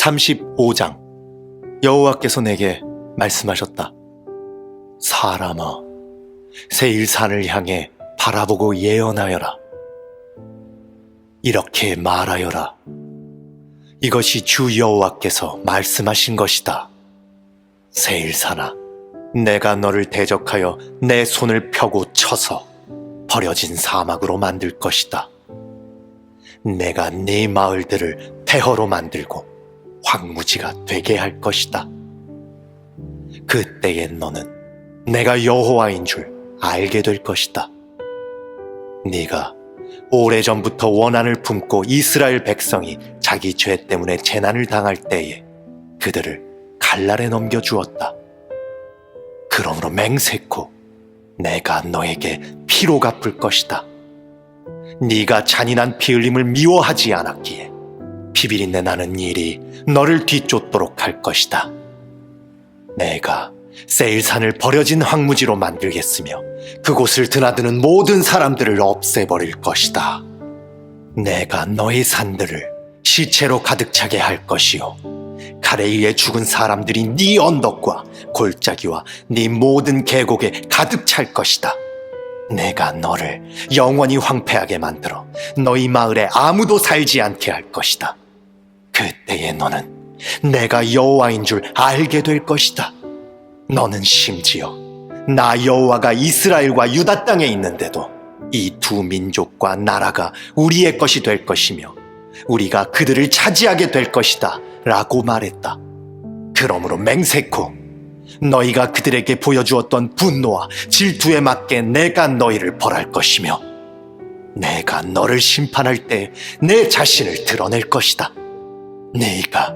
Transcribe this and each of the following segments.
35장. 여호와께서 내게 말씀하셨다. 사람아, 세일산을 향해 바라보고 예언하여라. 이렇게 말하여라. 이것이 주 여호와께서 말씀하신 것이다. 세일산아, 내가 너를 대적하여 내 손을 펴고 쳐서 버려진 사막으로 만들 것이다. 내가 네 마을들을 폐허로 만들고 황무지가 되게 할 것이다. 그때에 너는 내가 여호와인 줄 알게 될 것이다. 네가 오래전부터 원한을 품고 이스라엘 백성이 자기 죄 때문에 재난을 당할 때에 그들을 칼날에 넘겨주었다. 그러므로 맹세코 내가 너에게 피로 갚을 것이다. 네가 잔인한 피 흘림을 미워하지 않았기에 피비린내 나는 일이 너를 뒤쫓도록 할 것이다. 내가 세일산을 버려진 황무지로 만들겠으며 그곳을 드나드는 모든 사람들을 없애버릴 것이다. 내가 너의 산들을 시체로 가득 차게 할 것이요, 칼에 의해 죽은 사람들이 네 언덕과 골짜기와 네 모든 계곡에 가득 찰 것이다. 내가 너를 영원히 황폐하게 만들어 너희 마을에 아무도 살지 않게 할 것이다. 그때에 너는 내가 여호와인 줄 알게 될 것이다. 너는 심지어 나 여호와가 이스라엘과 유다 땅에 있는데도 이 두 민족과 나라가 우리의 것이 될 것이며 우리가 그들을 차지하게 될 것이다 라고 말했다. 그러므로 맹세코 너희가 그들에게 보여주었던 분노와 질투에 맞게 내가 너희를 벌할 것이며 내가 너를 심판할 때 내 자신을 드러낼 것이다. 네가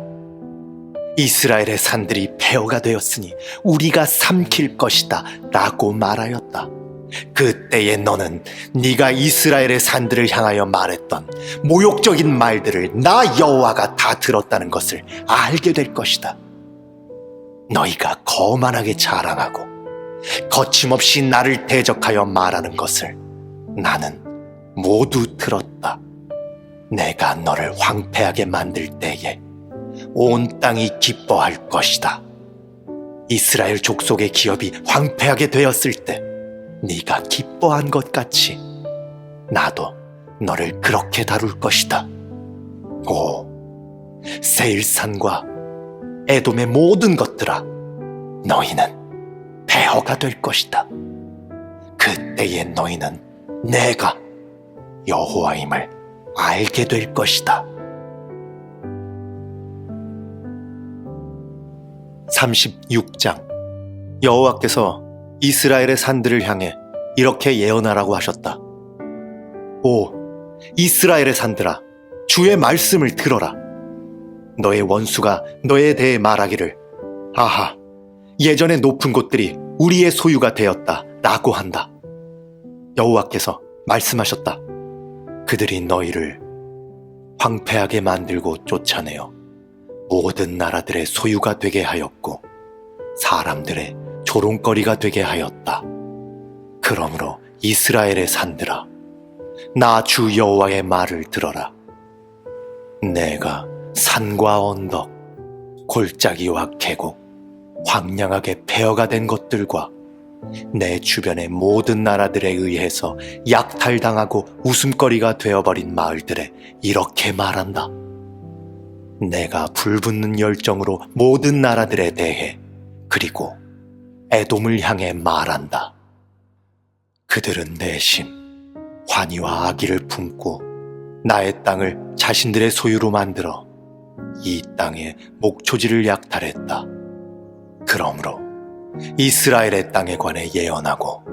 이스라엘의 산들이 폐허가 되었으니 우리가 삼킬 것이다 라고 말하였다. 그때에 너는 네가 이스라엘의 산들을 향하여 말했던 모욕적인 말들을 나 여호와가 다 들었다는 것을 알게 될 것이다. 너희가 거만하게 자랑하고 거침없이 나를 대적하여 말하는 것을 나는 모두 들었다. 내가 너를 황폐하게 만들 때에 온 땅이 기뻐할 것이다. 이스라엘 족속의 기업이 황폐하게 되었을 때 네가 기뻐한 것 같이 나도 너를 그렇게 다룰 것이다. 오, 세일산과 에돔의 모든 것들아, 너희는 폐허가 될 것이다. 그때에 너희는 내가 여호와임을 알게 될 것이다. 36장. 여호와께서 이스라엘의 산들을 향해 이렇게 예언하라고 하셨다. 오, 이스라엘의 산들아, 주의 말씀을 들어라. 너의 원수가 너에 대해 말하기를, 아하, 예전에 높은 곳들이 우리의 소유가 되었다 라고 한다. 여호와께서 말씀하셨다. 그들이 너희를 황폐하게 만들고 쫓아내어 모든 나라들의 소유가 되게 하였고 사람들의 조롱거리가 되게 하였다. 그러므로 이스라엘의 산들아, 나 주 여호와의 말을 들어라. 내가 산과 언덕, 골짜기와 계곡, 황량하게 폐허가 된 것들과 내 주변의 모든 나라들에 의해서 약탈당하고 웃음거리가 되어버린 마을들에 이렇게 말한다. 내가 불붙는 열정으로 모든 나라들에 대해 그리고 에돔을 향해 말한다. 그들은 내심 환희와 악의를 품고 나의 땅을 자신들의 소유로 만들어 이 땅의 목초지를 약탈했다. 그러므로 이스라엘의 땅에 관해 예언하고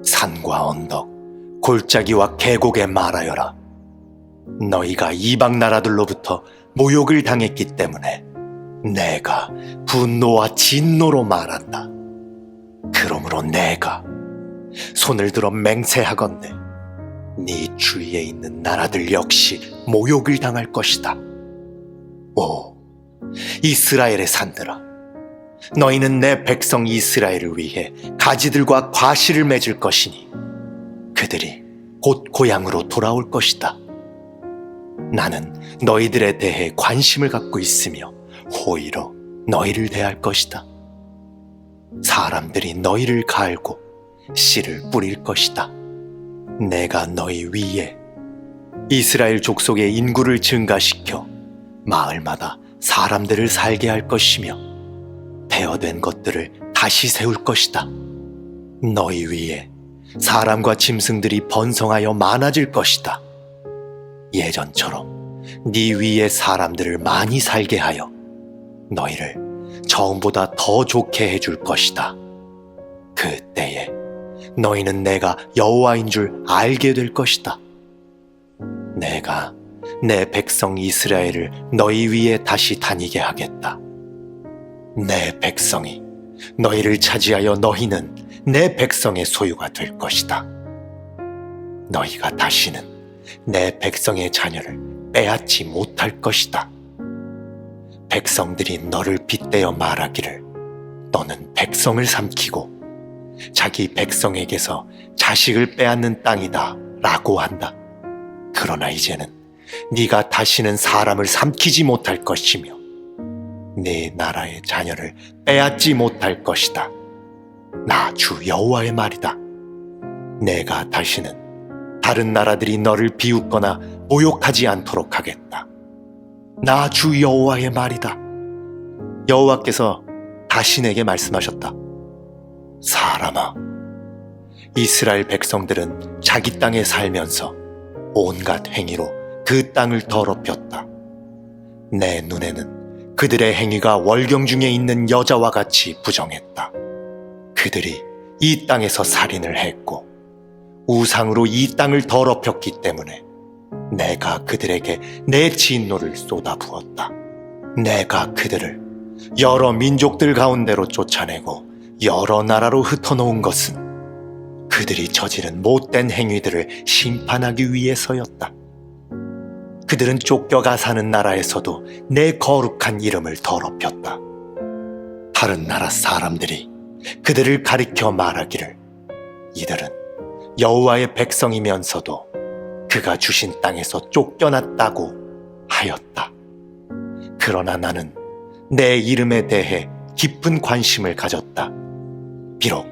산과 언덕, 골짜기와 계곡에 말하여라. 너희가 이방 나라들로부터 모욕을 당했기 때문에 내가 분노와 진노로 말한다. 그러므로 내가 손을 들어 맹세하건대 네 주위에 있는 나라들 역시 모욕을 당할 것이다. 오, 이스라엘의 산들아, 너희는 내 백성 이스라엘을 위해 가지들과 과실을 맺을 것이니 그들이 곧 고향으로 돌아올 것이다. 나는 너희들에 대해 관심을 갖고 있으며 호의로 너희를 대할 것이다. 사람들이 너희를 갈고 씨를 뿌릴 것이다. 내가 너희 위에 이스라엘 족속의 인구를 증가시켜 마을마다 사람들을 살게 할 것이며 폐허된 것들을 다시 세울 것이다. 너희 위에 사람과 짐승들이 번성하여 많아질 것이다. 예전처럼 네 위에 사람들을 많이 살게 하여 너희를 처음보다 더 좋게 해줄 것이다. 그때에 너희는 내가 여호와인 줄 알게 될 것이다. 내가 내 백성 이스라엘을 너희 위에 다시 다니게 하겠다. 내 백성이 너희를 차지하여 너희는 내 백성의 소유가 될 것이다. 너희가 다시는 내 백성의 자녀를 빼앗지 못할 것이다. 백성들이 너를 빗대어 말하기를 너는 백성을 삼키고 자기 백성에게서 자식을 빼앗는 땅이다 라고 한다. 그러나 이제는 네가 다시는 사람을 삼키지 못할 것이며 네 나라의 자녀를 빼앗지 못할 것이다. 나 주 여호와의 말이다. 내가 다시는 다른 나라들이 너를 비웃거나 모욕하지 않도록 하겠다. 나 주 여호와의 말이다. 여호와께서 다시 내게 말씀하셨다. 사람아, 이스라엘 백성들은 자기 땅에 살면서 온갖 행위로 그 땅을 더럽혔다. 내 눈에는 그들의 행위가 월경 중에 있는 여자와 같이 부정했다. 그들이 이 땅에서 살인을 했고 우상으로 이 땅을 더럽혔기 때문에 내가 그들에게 내 진노를 쏟아부었다. 내가 그들을 여러 민족들 가운데로 쫓아내고 여러 나라로 흩어놓은 것은 그들이 저지른 못된 행위들을 심판하기 위해서였다. 그들은 쫓겨가 사는 나라에서도 내 거룩한 이름을 더럽혔다. 다른 나라 사람들이 그들을 가리켜 말하기를 이들은 여호와의 백성이면서도 그가 주신 땅에서 쫓겨났다고 하였다. 그러나 나는 내 이름에 대해 깊은 관심을 가졌다. 비록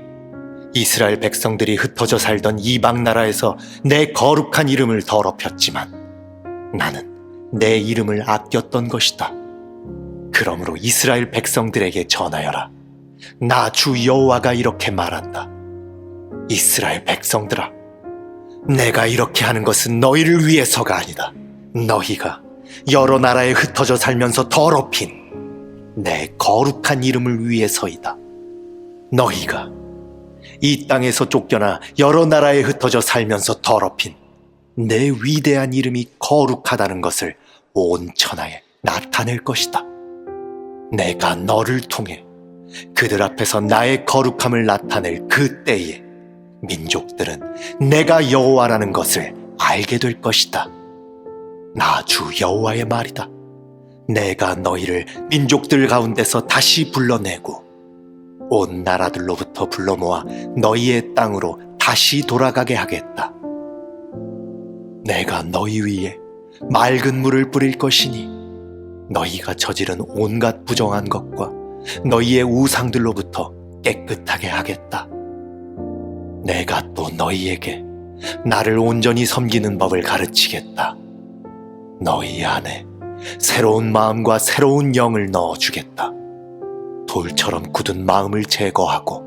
이스라엘 백성들이 흩어져 살던 이방 나라에서 내 거룩한 이름을 더럽혔지만 나는 내 이름을 아꼈던 것이다. 그러므로 이스라엘 백성들에게 전하여라. 나 주 여호와가 이렇게 말한다. 이스라엘 백성들아, 내가 이렇게 하는 것은 너희를 위해서가 아니다. 너희가 여러 나라에 흩어져 살면서 더럽힌 내 거룩한 이름을 위해서이다. 너희가 이 땅에서 쫓겨나 여러 나라에 흩어져 살면서 더럽힌 내 위대한 이름이 거룩하다는 것을 온 천하에 나타낼 것이다. 내가 너를 통해 그들 앞에서 나의 거룩함을 나타낼 그때에 민족들은 내가 여호와라는 것을 알게 될 것이다. 나 주 여호와의 말이다. 내가 너희를 민족들 가운데서 다시 불러내고 온 나라들로부터 불러 모아 너희의 땅으로 다시 돌아가게 하겠다. 내가 너희 위에 맑은 물을 뿌릴 것이니 너희가 저지른 온갖 부정한 것과 너희의 우상들로부터 깨끗하게 하겠다. 내가 또 너희에게 나를 온전히 섬기는 법을 가르치겠다. 너희 안에 새로운 마음과 새로운 영을 넣어주겠다. 돌처럼 굳은 마음을 제거하고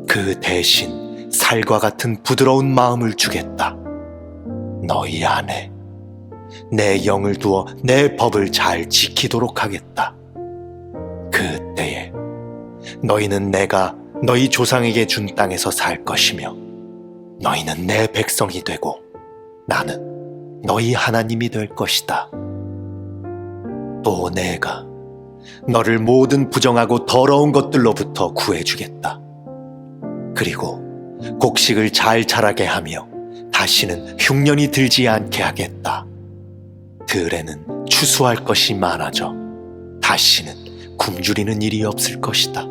그 대신 살과 같은 부드러운 마음을 주겠다. 너희 안에 내 영을 두어 내 법을 잘 지키도록 하겠다. 그때에 너희는 내가 너희 조상에게 준 땅에서 살 것이며 너희는 내 백성이 되고 나는 너희 하나님이 될 것이다. 또 내가 너를 모든 부정하고 더러운 것들로부터 구해주겠다. 그리고 곡식을 잘 자라게 하며 다시는 흉년이 들지 않게 하겠다. 들에는 추수할 것이 많아져 다시는 굶주리는 일이 없을 것이다.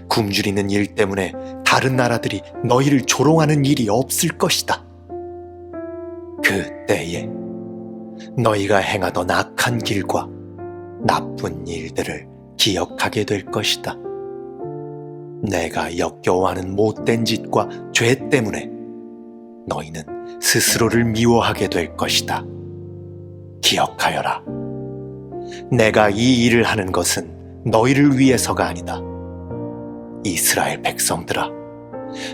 굶주리는 일 때문에 다른 나라들이 너희를 조롱하는 일이 없을 것이다. 그때에 너희가 행하던 악한 길과 나쁜 일들을 기억하게 될 것이다. 내가 역겨워하는 못된 짓과 죄 때문에 너희는 스스로를 미워하게 될 것이다. 기억하여라. 내가 이 일을 하는 것은 너희를 위해서가 아니다. 이스라엘 백성들아,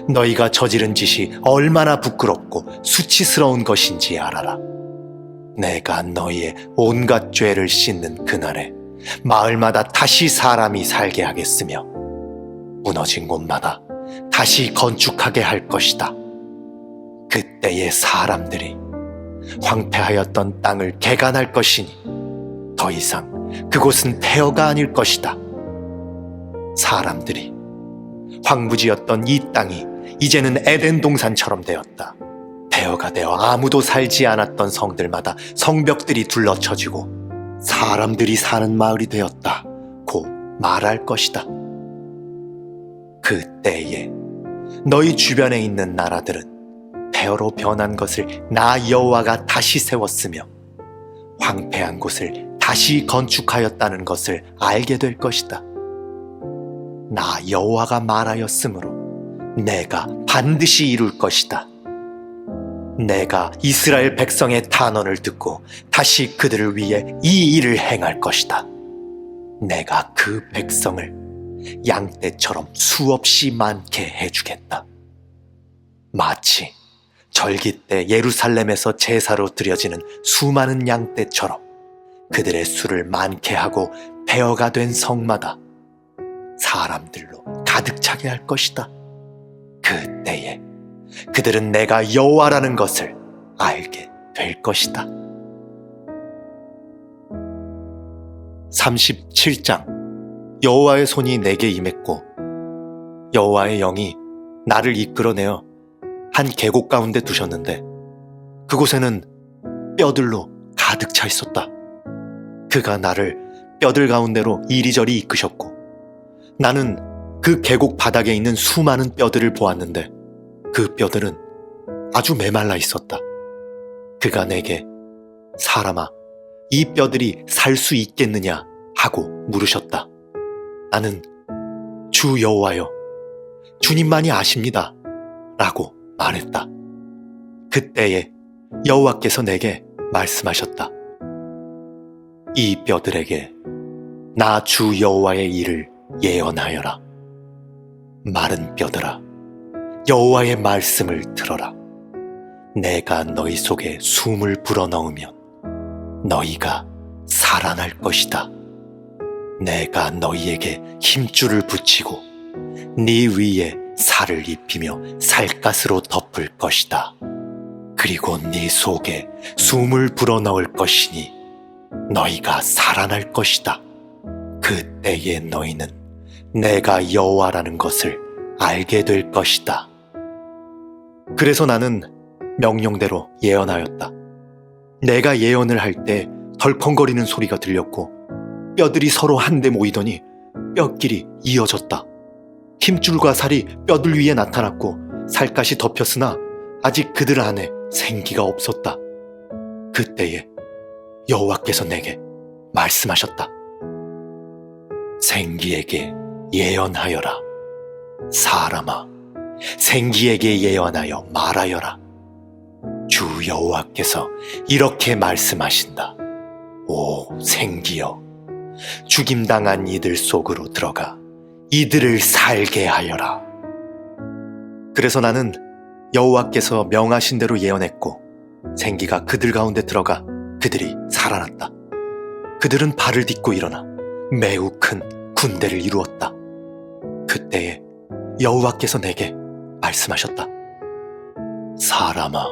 너희가 저지른 짓이 얼마나 부끄럽고 수치스러운 것인지 알아라. 내가 너희의 온갖 죄를 씻는 그날에 마을마다 다시 사람이 살게 하겠으며 무너진 곳마다 다시 건축하게 할 것이다. 그때의 사람들이 황폐하였던 땅을 개간할 것이니 더 이상 그곳은 폐허가 아닐 것이다. 사람들이 황무지였던 이 땅이 이제는 에덴 동산처럼 되었다. 폐허가 되어 아무도 살지 않았던 성들마다 성벽들이 둘러쳐지고 사람들이 사는 마을이 되었다 고 말할 것이다. 그때에 너희 주변에 있는 나라들은 폐허로 변한 것을 나 여호와가 다시 세웠으며 황폐한 곳을 다시 건축하였다는 것을 알게 될 것이다. 나 여호와가 말하였으므로 내가 반드시 이룰 것이다. 내가 이스라엘 백성의 탄원을 듣고 다시 그들을 위해 이 일을 행할 것이다. 내가 그 백성을 양떼처럼 수없이 많게 해주겠다. 마치 절기 때 예루살렘에서 제사로 드려지는 수많은 양떼처럼 그들의 수를 많게 하고 폐허가 된 성마다 사람들로 가득 차게 할 것이다. 그때에 그들은 내가 여호와라는 것을 알게 될 것이다. 37장. 여호와의 손이 내게 임했고 여호와의 영이 나를 이끌어내어 한 계곡 가운데 두셨는데 그곳에는 뼈들로 가득 차 있었다. 그가 나를 뼈들 가운데로 이리저리 이끄셨고 나는 그 계곡 바닥에 있는 수많은 뼈들을 보았는데 그 뼈들은 아주 메말라 있었다. 그가 내게 사람아, 이 뼈들이 살 수 있겠느냐 하고 물으셨다. 나는 주 여호와여, 주님만이 아십니다 라고 말했다. 그때에 여호와께서 내게 말씀하셨다. 이 뼈들에게 나 주 여호와의 일을 예언하여라. 마른 뼈들아, 여호와의 말씀을 들어라. 내가 너희 속에 숨을 불어넣으면 너희가 살아날 것이다. 내가 너희에게 힘줄을 붙이고 네 위에 살을 입히며 살갗으로 덮을 것이다. 그리고 네 속에 숨을 불어넣을 것이니 너희가 살아날 것이다. 그때에 너희는 내가 여호와라는 것을 알게 될 것이다. 그래서 나는 명령대로 예언하였다. 내가 예언을 할 때 덜컹거리는 소리가 들렸고 뼈들이 서로 한데 모이더니 뼈끼리 이어졌다. 힘줄과 살이 뼈들 위에 나타났고 살갗이 덮였으나 아직 그들 안에 생기가 없었다. 그때에 여호와께서 내게 말씀하셨다. 생기에게 예언하여라. 사람아, 생기에게 예언하여 말하여라. 주 여호와께서 이렇게 말씀하신다. 오 생기여, 죽임당한 이들 속으로 들어가 이들을 살게 하여라. 그래서 나는 여호와께서 명하신 대로 예언했고 생기가 그들 가운데 들어가 그들이 살아났다. 그들은 발을 딛고 일어나 매우 큰 군대를 이루었다. 그때에 여호와께서 내게 말씀하셨다. 사람아,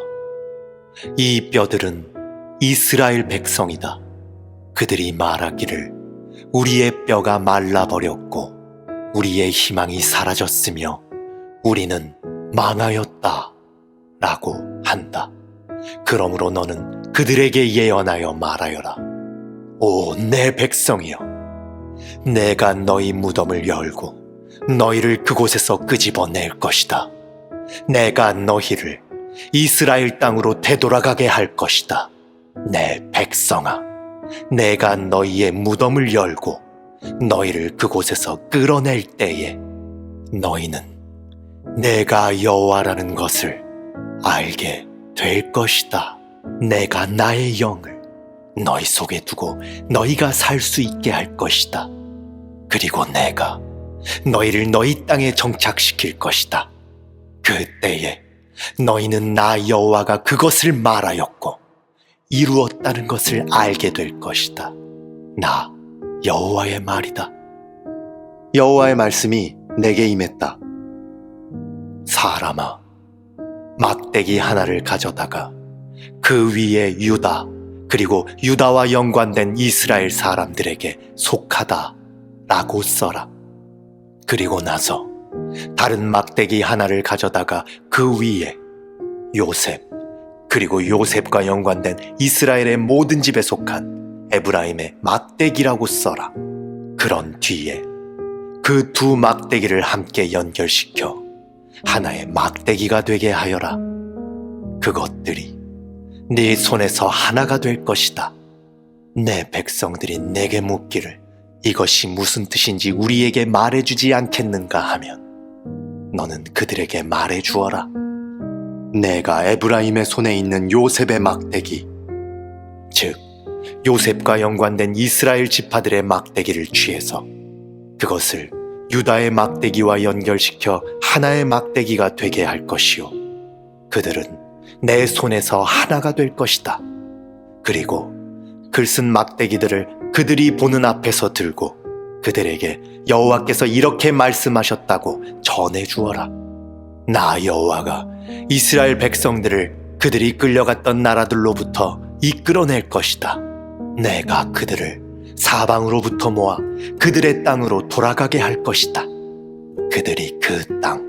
이 뼈들은 이스라엘 백성이다. 그들이 말하기를 우리의 뼈가 말라버렸고 우리의 희망이 사라졌으며 우리는 망하였다 라고 한다. 그러므로 너는 그들에게 예언하여 말하여라. 오 내 백성이여, 내가 너희 무덤을 열고 너희를 그곳에서 끄집어낼 것이다. 내가 너희를 이스라엘 땅으로 되돌아가게 할 것이다. 내 백성아, 내가 너희의 무덤을 열고 너희를 그곳에서 끌어낼 때에 너희는 내가 여호와라는 것을 알게 될 것이다. 내가 나의 영을 너희 속에 두고 너희가 살 수 있게 할 것이다. 그리고 내가 너희를 너희 땅에 정착시킬 것이다. 그때에 너희는 나 여호와가 그것을 말하였고 이루었다는 것을 알게 될 것이다. 나 여호와의 말이다. 여호와의 말씀이 내게 임했다. 사람아, 막대기 하나를 가져다가 그 위에 유다 그리고 유다와 연관된 이스라엘 사람들에게 속하다 라고 써라. 그리고 나서 다른 막대기 하나를 가져다가 그 위에 요셉 그리고 요셉과 연관된 이스라엘의 모든 집에 속한 에브라임의 막대기라고 써라. 그런 뒤에 그 두 막대기를 함께 연결시켜 하나의 막대기가 되게 하여라. 그것들이 네 손에서 하나가 될 것이다. 내 백성들이 내게 묻기를 이것이 무슨 뜻인지 우리에게 말해주지 않겠는가 하면 너는 그들에게 말해주어라. 내가 에브라임의 손에 있는 요셉의 막대기, 즉 요셉과 연관된 이스라엘 지파들의 막대기를 취해서 그것을 유다의 막대기와 연결시켜 하나의 막대기가 되게 할 것이요, 그들은 내 손에서 하나가 될 것이다. 그리고 글쓴 막대기들을 그들이 보는 앞에서 들고 그들에게 여호와께서 이렇게 말씀하셨다고 전해주어라. 나 여호와가 이스라엘 백성들을 그들이 끌려갔던 나라들로부터 이끌어낼 것이다. 내가 그들을 사방으로부터 모아 그들의 땅으로 돌아가게 할 것이다. 그들이 그 땅,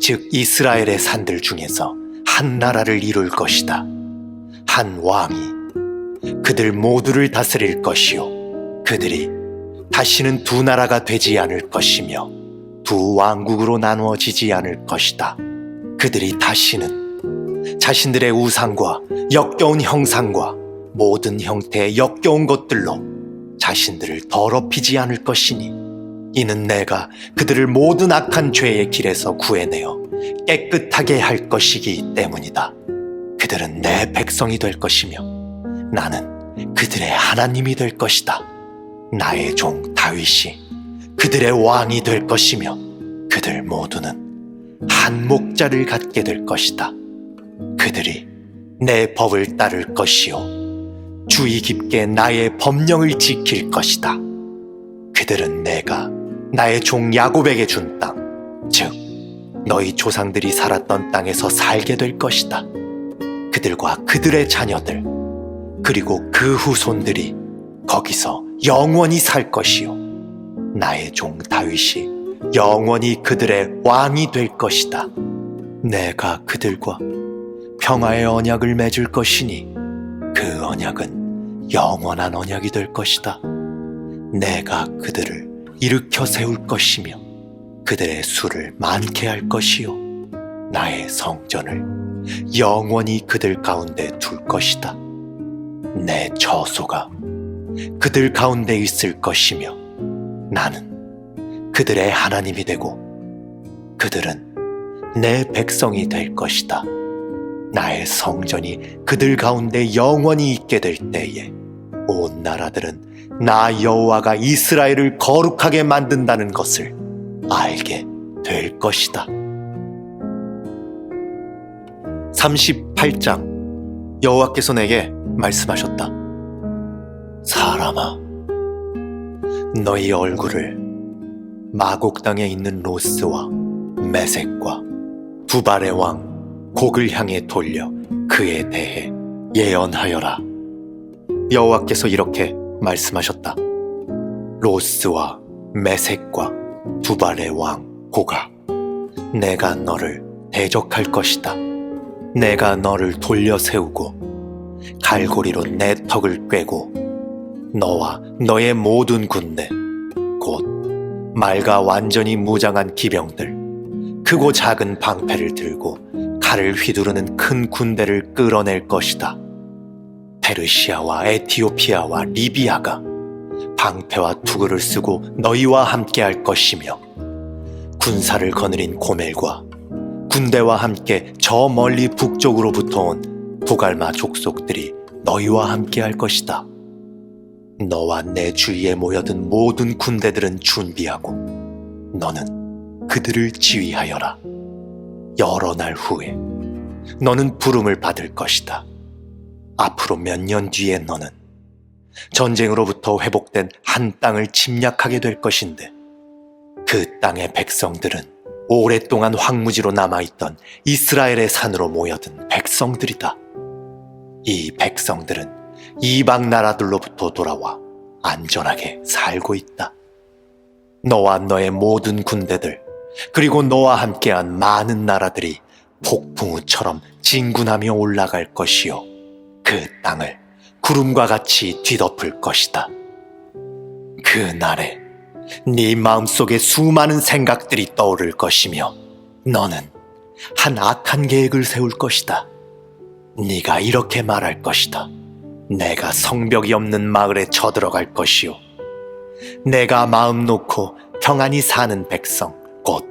즉 이스라엘의 산들 중에서 한 나라를 이룰 것이다. 한 왕이 그들 모두를 다스릴 것이요, 그들이 다시는 두 나라가 되지 않을 것이며 두 왕국으로 나누어지지 않을 것이다. 그들이 다시는 자신들의 우상과 역겨운 형상과 모든 형태의 역겨운 것들로 자신들을 더럽히지 않을 것이니 이는 내가 그들을 모든 악한 죄의 길에서 구해내어 깨끗하게 할 것이기 때문이다. 그들은 내 백성이 될 것이며 나는 그들의 하나님이 될 것이다. 나의 종 다윗이 그들의 왕이 될 것이며 그들 모두는 한 목자를 갖게 될 것이다. 그들이 내 법을 따를 것이요 주의 깊게 나의 법령을 지킬 것이다. 그들은 내가 나의 종 야곱에게 준 땅, 즉 너희 조상들이 살았던 땅에서 살게 될 것이다. 그들과 그들의 자녀들 그리고 그 후손들이 거기서 영원히 살 것이요 나의 종 다윗이 영원히 그들의 왕이 될 것이다. 내가 그들과 평화의 언약을 맺을 것이니 그 언약은 영원한 언약이 될 것이다. 내가 그들을 일으켜 세울 것이며 그들의 수를 많게 할 것이요 나의 성전을 영원히 그들 가운데 둘 것이다. 내 처소가 그들 가운데 있을 것이며 나는 그들의 하나님이 되고 그들은 내 백성이 될 것이다. 나의 성전이 그들 가운데 영원히 있게 될 때에 온 나라들은 나 여호와가 이스라엘을 거룩하게 만든다는 것을 알게 될 것이다. 38장. 여호와께서 내게 말씀하셨다. 사람아, 너희 얼굴을 마곡 땅에 있는 로스와 메섹과 두발의 왕 곡을 향해 돌려 그에 대해 예언하여라. 여호와께서 이렇게 말씀하셨다. 로스와 메섹과 두발의 왕 고가, 내가 너를 대적할 것이다. 내가 너를 돌려 세우고 갈고리로 내 턱을 꿰고 너와 너의 모든 군대 곧 말과 완전히 무장한 기병들 크고 작은 방패를 들고 칼을 휘두르는 큰 군대를 끌어낼 것이다. 페르시아와 에티오피아와 리비아가 방패와 투구를 쓰고 너희와 함께할 것이며 군사를 거느린 고멜과 군대와 함께 저 멀리 북쪽으로부터 온 북알마 족속들이 너희와 함께할 것이다. 너와 내 주위에 모여든 모든 군대들은 준비하고 너는 그들을 지휘하여라. 여러 날 후에 너는 부름을 받을 것이다. 앞으로 몇 년 뒤에 너는 전쟁으로부터 회복된 한 땅을 침략하게 될 것인데 그 땅의 백성들은 오랫동안 황무지로 남아있던 이스라엘의 산으로 모여든 백성들이다. 이 백성들은 이방 나라들로부터 돌아와 안전하게 살고 있다. 너와 너의 모든 군대들 그리고 너와 함께한 많은 나라들이 폭풍우처럼 진군하며 올라갈 것이요 그 땅을 구름과 같이 뒤덮을 것이다. 그 날에 네 마음속에 수많은 생각들이 떠오를 것이며 너는 한 악한 계획을 세울 것이다. 네가 이렇게 말할 것이다. 내가 성벽이 없는 마을에 쳐들어갈 것이요 내가 마음 놓고 평안히 사는 백성 곧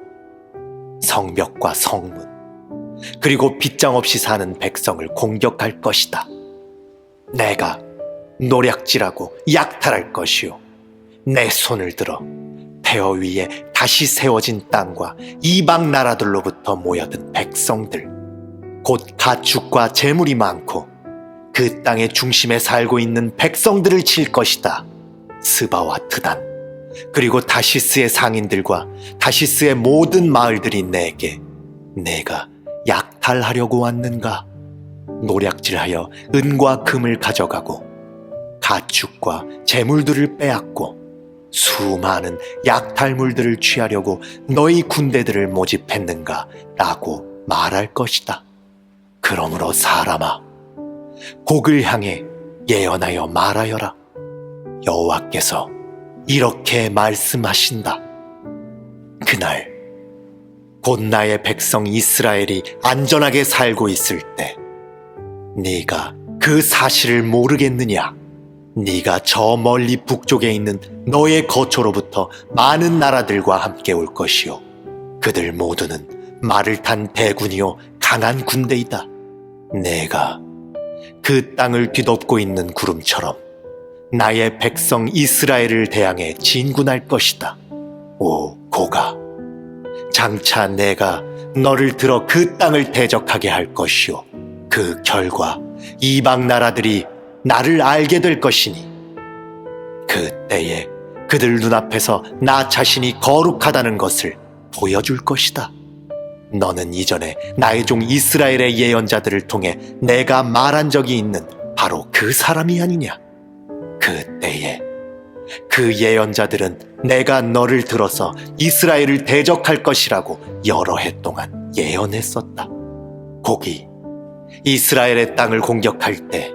성벽과 성문 그리고 빗장 없이 사는 백성을 공격할 것이다. 내가 노략질하고 약탈할 것이요 내 손을 들어 폐허 위에 다시 세워진 땅과 이방 나라들로부터 모여든 백성들 곧 가축과 재물이 많고 그 땅의 중심에 살고 있는 백성들을 칠 것이다. 스바와 드단 그리고 다시스의 상인들과 다시스의 모든 마을들이 내가 약탈하려고 왔는가? 노략질하여 은과 금을 가져가고 가축과 재물들을 빼앗고 수많은 약탈물들을 취하려고 너희 군대들을 모집했는가? 라고 말할 것이다. 그러므로 사람아, 곡을 향해 예언하여 말하여라. 여호와께서 이렇게 말씀하신다. 그날 곧 나의 백성 이스라엘이 안전하게 살고 있을 때 네가 그 사실을 모르겠느냐? 네가 저 멀리 북쪽에 있는 너의 거처로부터 많은 나라들과 함께 올 것이요 그들 모두는 말을 탄 대군이요 강한 군대이다. 내가 그 땅을 뒤덮고 있는 구름처럼 나의 백성 이스라엘을 대항해 진군할 것이다. 오 고가, 장차 내가 너를 들어 그 땅을 대적하게 할 것이요 그 결과 이방 나라들이 나를 알게 될 것이니 그때에 그들 눈앞에서 나 자신이 거룩하다는 것을 보여줄 것이다. 너는 이전에 나의 종 이스라엘의 예언자들을 통해 내가 말한 적이 있는 바로 그 사람이 아니냐? 그때에 그 예언자들은 내가 너를 들어서 이스라엘을 대적할 것이라고 여러 해 동안 예언했었다. 곡이 이스라엘의 땅을 공격할 때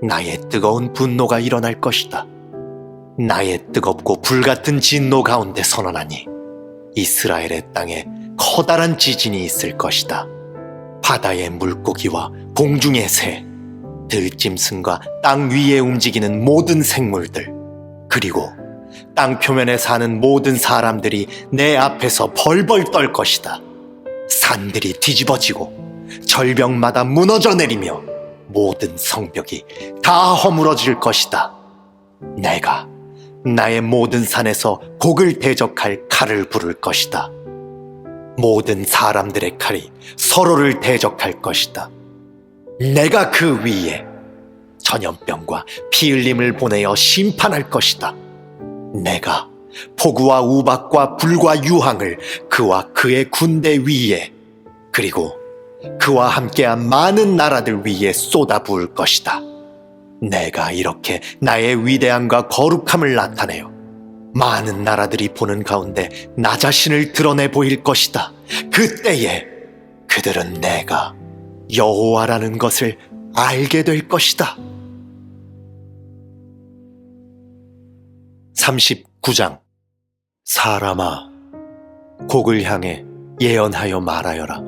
나의 뜨거운 분노가 일어날 것이다. 나의 뜨겁고 불같은 진노 가운데 선언하니 이스라엘의 땅에 커다란 지진이 있을 것이다. 바다의 물고기와 공중의 새, 들짐승과 땅 위에 움직이는 모든 생물들, 그리고 땅 표면에 사는 모든 사람들이 내 앞에서 벌벌 떨 것이다. 산들이 뒤집어지고 절벽마다 무너져 내리며 모든 성벽이 다 허물어질 것이다. 내가 나의 모든 산에서 곡을 대적할 칼을 부를 것이다. 모든 사람들의 칼이 서로를 대적할 것이다. 내가 그 위에 전염병과 피 흘림을 보내어 심판할 것이다. 내가 폭우와 우박과 불과 유황을 그와 그의 군대 위에 그리고 그와 함께한 많은 나라들 위에 쏟아부을 것이다. 내가 이렇게 나의 위대함과 거룩함을 나타내어 많은 나라들이 보는 가운데 나 자신을 드러내 보일 것이다. 그때에 그들은 내가 여호와라는 것을 알게 될 것이다. 39장. 사람아, 곡을 향해 예언하여 말하여라.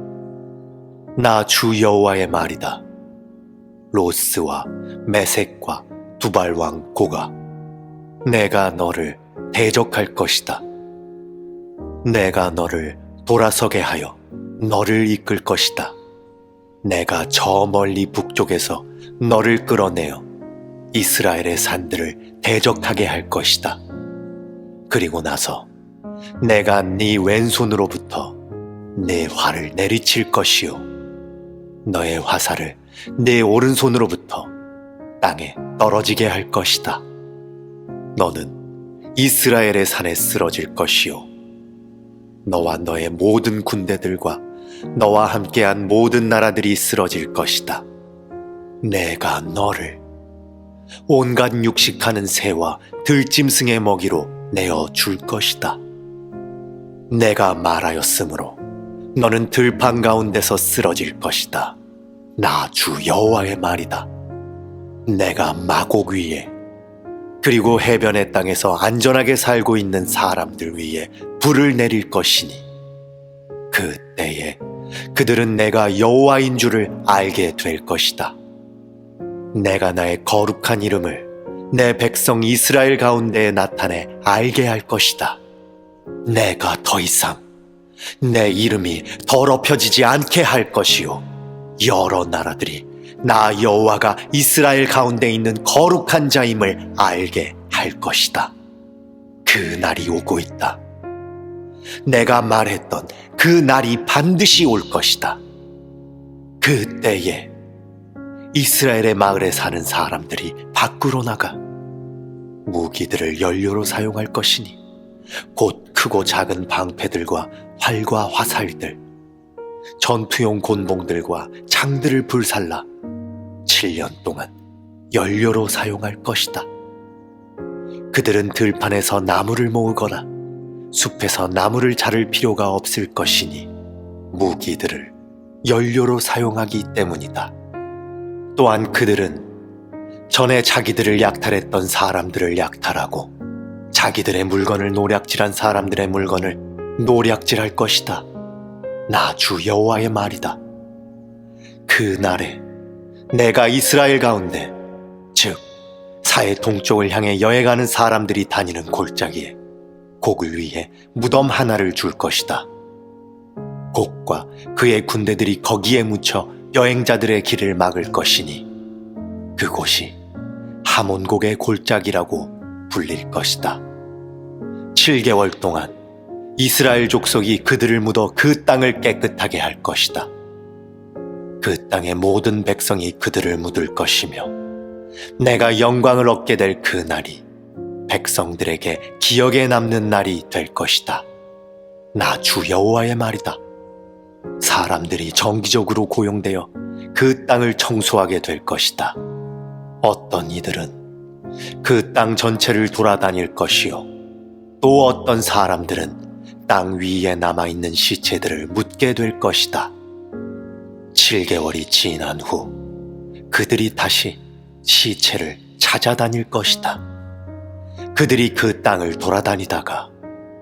나 주 여호와의 말이다. 로스와 메색과 두발 왕 고가, 내가 너를 대적할 것이다. 내가 너를 돌아서게 하여 너를 이끌 것이다. 내가 저 멀리 북쪽에서 너를 끌어내어 이스라엘의 산들을 대적하게 할 것이다. 그리고 나서 내가 네 왼손으로부터 내 활을 내리칠 것이요 너의 화살을 내 오른손으로부터 땅에 떨어지게 할 것이다. 너는 이스라엘의 산에 쓰러질 것이요 너와 너의 모든 군대들과 너와 함께한 모든 나라들이 쓰러질 것이다. 내가 너를 온갖 육식하는 새와 들짐승의 먹이로 내어 줄 것이다. 내가 말하였으므로 너는 들판 가운데서 쓰러질 것이다. 나 주 여호와의 말이다. 내가 마곡 위에 그리고 해변의 땅에서 안전하게 살고 있는 사람들 위에 불을 내릴 것이니 그때에 그들은 내가 여호와인 줄을 알게 될 것이다. 내가 나의 거룩한 이름을 내 백성 이스라엘 가운데에 나타내 알게 할 것이다. 내가 더 이상 내 이름이 더럽혀지지 않게 할 것이요 여러 나라들이 나 여호와가 이스라엘 가운데 있는 거룩한 자임을 알게 할 것이다. 그 날이 오고 있다. 내가 말했던 그 날이 반드시 올 것이다. 그때에 이스라엘의 마을에 사는 사람들이 밖으로 나가 무기들을 연료로 사용할 것이니 곧 크고 작은 방패들과 활과 화살들, 전투용 곤봉들과 창들을 불살라 7년 동안 연료로 사용할 것이다. 그들은 들판에서 나무를 모으거나 숲에서 나무를 자를 필요가 없을 것이니 무기들을 연료로 사용하기 때문이다. 또한 그들은 전에 자기들을 약탈했던 사람들을 약탈하고 자기들의 물건을 노략질한 사람들의 물건을 노략질할 것이다. 나 주 여호와의 말이다. 그 날에 내가 이스라엘 가운데 즉 사해 동쪽을 향해 여행하는 사람들이 다니는 골짜기에 곡을 위해 무덤 하나를 줄 것이다. 곡과 그의 군대들이 거기에 묻혀 여행자들의 길을 막을 것이니 그곳이 하몬곡의 골짜기라고 불릴 것이다. 7개월 동안 이스라엘 족속이 그들을 묻어 그 땅을 깨끗하게 할 것이다. 그 땅의 모든 백성이 그들을 묻을 것이며 내가 영광을 얻게 될 그 날이 백성들에게 기억에 남는 날이 될 것이다. 나 주 여호와의 말이다. 사람들이 정기적으로 고용되어 그 땅을 청소하게 될 것이다. 어떤 이들은 그 땅 전체를 돌아다닐 것이요 또 어떤 사람들은 땅 위에 남아있는 시체들을 묻게 될 것이다. 7개월이 지난 후 그들이 다시 시체를 찾아다닐 것이다. 그들이 그 땅을 돌아다니다가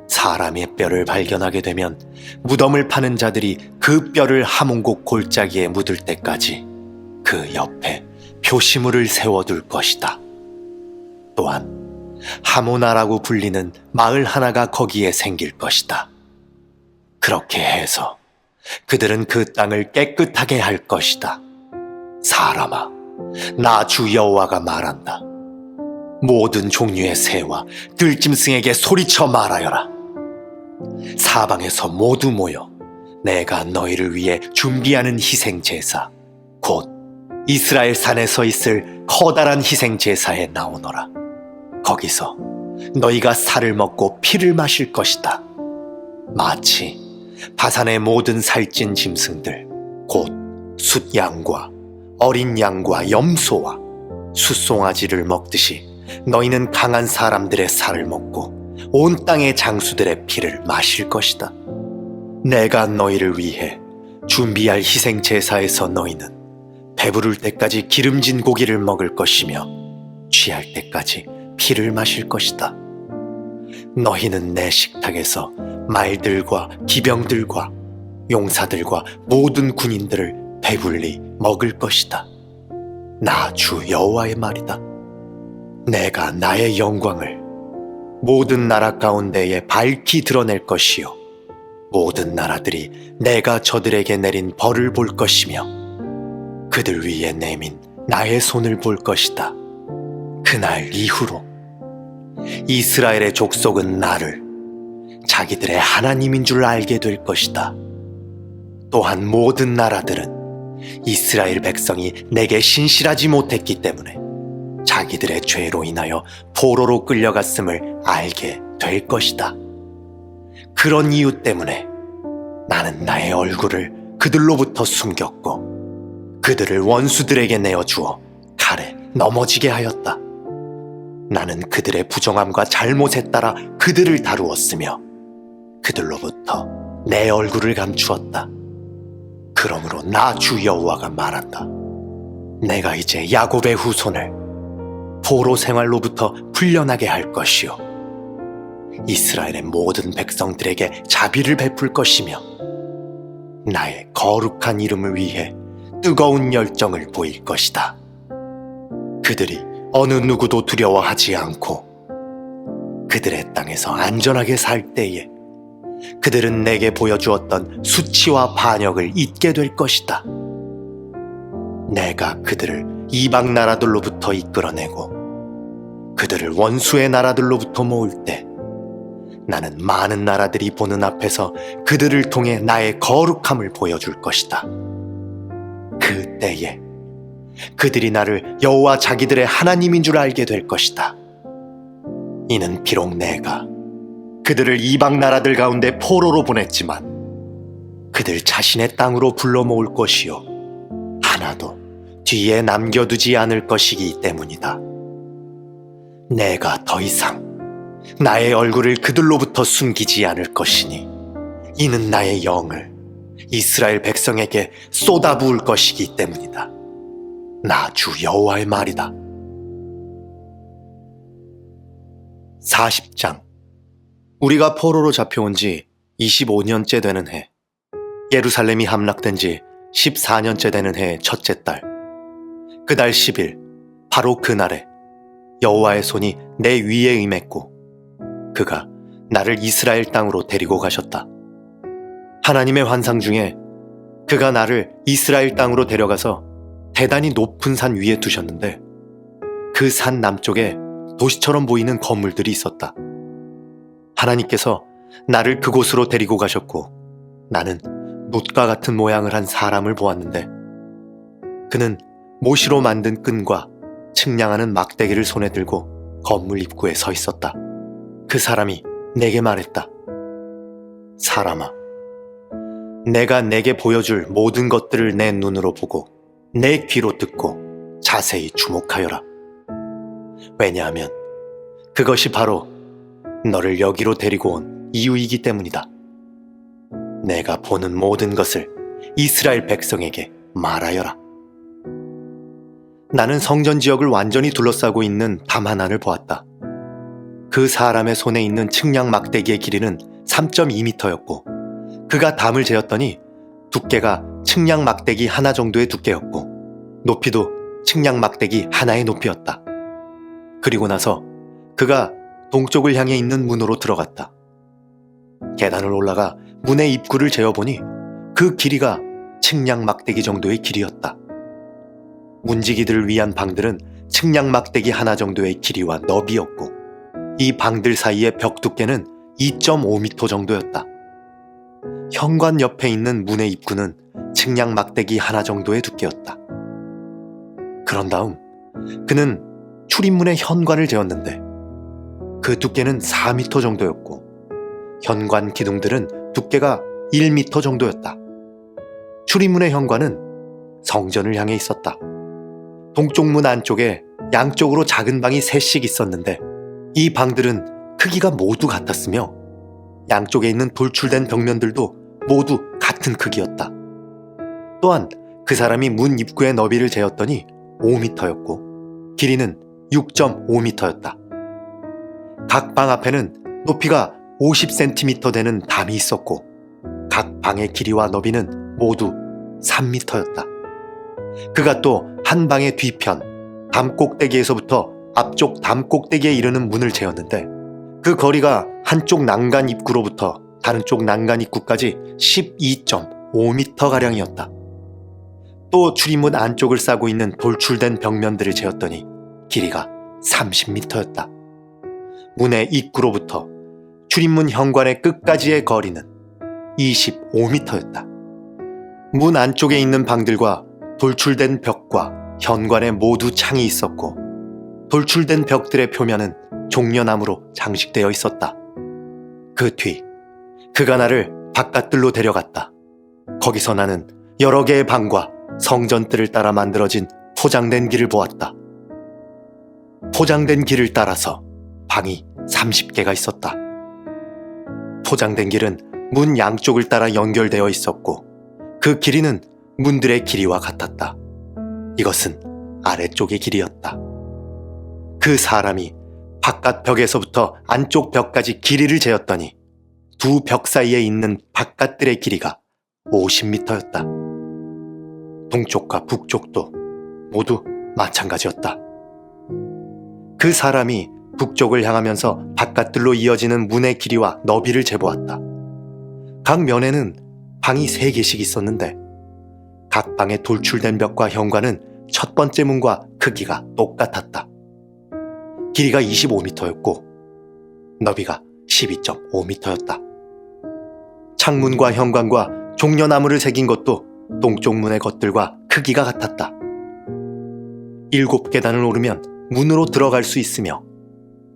사람의 뼈를 발견하게 되면 무덤을 파는 자들이 그 뼈를 하몬곡 골짜기에 묻을 때까지 그 옆에 표시물을 세워둘 것이다. 또한 하모나라고 불리는 마을 하나가 거기에 생길 것이다. 그렇게 해서 그들은 그 땅을 깨끗하게 할 것이다. 사람아, 나 주 여호와가 말한다. 모든 종류의 새와 들짐승에게 소리쳐 말하여라. 사방에서 모두 모여 내가 너희를 위해 준비하는 희생제사 곧 이스라엘 산에서 있을 커다란 희생제사에 나오너라. 거기서 너희가 살을 먹고 피를 마실 것이다. 마치 바산의 모든 살찐 짐승들 곧 숫양과 어린 양과 염소와 숫송아지를 먹듯이 너희는 강한 사람들의 살을 먹고 온 땅의 장수들의 피를 마실 것이다. 내가 너희를 위해 준비할 희생 제사에서 너희는 배부를 때까지 기름진 고기를 먹을 것이며 취할 때까지 피를 마실 것이다. 너희는 내 식탁에서 말들과 기병들과 용사들과 모든 군인들을 배불리 먹을 것이다. 나 주 여호와의 말이다. 내가 나의 영광을 모든 나라 가운데에 밝히 드러낼 것이요 모든 나라들이 내가 저들에게 내린 벌을 볼 것이며 그들 위에 내민 나의 손을 볼 것이다. 그날 이후로 이스라엘의 족속은 나를 자기들의 하나님인 줄 알게 될 것이다. 또한 모든 나라들은 이스라엘 백성이 내게 신실하지 못했기 때문에 자기들의 죄로 인하여 포로로 끌려갔음을 알게 될 것이다. 그런 이유 때문에 나는 나의 얼굴을 그들로부터 숨겼고 그들을 원수들에게 내어주어 칼에 넘어지게 하였다. 나는 그들의 부정함과 잘못에 따라 그들을 다루었으며 그들로부터 내 얼굴을 감추었다. 그러므로 나 주 여호와가 말한다. 내가 이제 야곱의 후손을 포로 생활로부터 풀려나게 할 것이요 이스라엘의 모든 백성들에게 자비를 베풀 것이며 나의 거룩한 이름을 위해 뜨거운 열정을 보일 것이다. 그들이 어느 누구도 두려워하지 않고 그들의 땅에서 안전하게 살 때에 그들은 내게 보여주었던 수치와 반역을 잊게 될 것이다. 내가 그들을 이방 나라들로부터 이끌어내고 그들을 원수의 나라들로부터 모을 때 나는 많은 나라들이 보는 앞에서 그들을 통해 나의 거룩함을 보여줄 것이다. 그때에 그들이 나를 여호와 자기들의 하나님인 줄 알게 될 것이다. 이는 비록 내가 그들을 이방 나라들 가운데 포로로 보냈지만 그들 자신의 땅으로 불러 모을 것이요 하나도 뒤에 남겨두지 않을 것이기 때문이다. 내가 더 이상 나의 얼굴을 그들로부터 숨기지 않을 것이니 이는 나의 영을 이스라엘 백성에게 쏟아부을 것이기 때문이다. 나 주 여호와의 말이다. 40장. 우리가 포로로 잡혀온 지 25년째 되는 해, 예루살렘이 함락된 지 14년째 되는 해의 첫째 달, 그 달 10일, 바로 그날에 여호와의 손이 내 위에 임했고 그가 나를 이스라엘 땅으로 데리고 가셨다. 하나님의 환상 중에 그가 나를 이스라엘 땅으로 데려가서 대단히 높은 산 위에 두셨는데 그 산 남쪽에 도시처럼 보이는 건물들이 있었다. 하나님께서 나를 그곳으로 데리고 가셨고 나는 뭇과 같은 모양을 한 사람을 보았는데 그는 모시로 만든 끈과 측량하는 막대기를 손에 들고 건물 입구에 서 있었다. 그 사람이 내게 말했다. 사람아, 내가 내게 보여줄 모든 것들을 내 눈으로 보고 내 귀로 듣고 자세히 주목하여라. 왜냐하면 그것이 바로 너를 여기로 데리고 온 이유이기 때문이다. 내가 보는 모든 것을 이스라엘 백성에게 말하여라. 나는 성전 지역을 완전히 둘러싸고 있는 담 하나를 보았다. 그 사람의 손에 있는 측량 막대기의 길이는 3.2m였고 그가 담을 재었더니 두께가 측량 막대기 하나 정도의 두께였고 높이도 측량 막대기 하나의 높이였다. 그리고 나서 그가 동쪽을 향해 있는 문으로 들어갔다. 계단을 올라가 문의 입구를 재어보니 그 길이가 측량 막대기 정도의 길이었다. 문지기들을 위한 방들은 측량 막대기 하나 정도의 길이와 너비였고 이 방들 사이의 벽 두께는 2.5m 정도였다. 현관 옆에 있는 문의 입구는 측량 막대기 하나 정도의 두께였다. 그런 다음 그는 출입문의 현관을 재었는데 그 두께는 4m 정도였고 현관 기둥들은 두께가 1m 정도였다. 출입문의 현관은 성전을 향해 있었다. 동쪽 문 안쪽에 양쪽으로 작은 방이 셋씩 있었는데 이 방들은 크기가 모두 같았으며 양쪽에 있는 돌출된 벽면들도 모두 같은 크기였다. 또한 그 사람이 문 입구의 너비를 재었더니 5m였고 길이는 6.5m였다. 각 방 앞에는 높이가 50cm 되는 담이 있었고 각 방의 길이와 너비는 모두 3m였다. 그가 또 한 방의 뒤편 담꼭대기에서부터 앞쪽 담꼭대기에 이르는 문을 재었는데 그 거리가 한쪽 난간 입구로부터 다른 쪽 난간 입구까지 12.5m가량이었다. 또 출입문 안쪽을 싸고 있는 돌출된 벽면들을 재었더니 길이가 30m였다. 문의 입구로부터 출입문 현관의 끝까지의 거리는 25m였다. 문 안쪽에 있는 방들과 돌출된 벽과 현관에 모두 창이 있었고 돌출된 벽들의 표면은 종려나무로 장식되어 있었다. 그 뒤 그가 나를 바깥들로 데려갔다. 거기서 나는 여러 개의 방과 성전뜰을 따라 만들어진 포장된 길을 보았다. 포장된 길을 따라서 방이 30개가 있었다. 포장된 길은 문 양쪽을 따라 연결되어 있었고 그 길이는 문들의 길이와 같았다. 이것은 아래쪽의 길이었다. 그 사람이 바깥 벽에서부터 안쪽 벽까지 길이를 재었더니 두 벽 사이에 있는 바깥들의 길이가 50m였다. 동쪽과 북쪽도 모두 마찬가지였다. 그 사람이 북쪽을 향하면서 바깥들로 이어지는 문의 길이와 너비를 재보았다. 각 면에는 방이 3개씩 있었는데 각 방의 돌출된 벽과 현관은 첫 번째 문과 크기가 똑같았다. 길이가 25m였고 너비가 12.5m였다. 창문과 현관과 종려나무를 새긴 것도 동쪽 문의 것들과 크기가 같았다. 7계단을 오르면 문으로 들어갈 수 있으며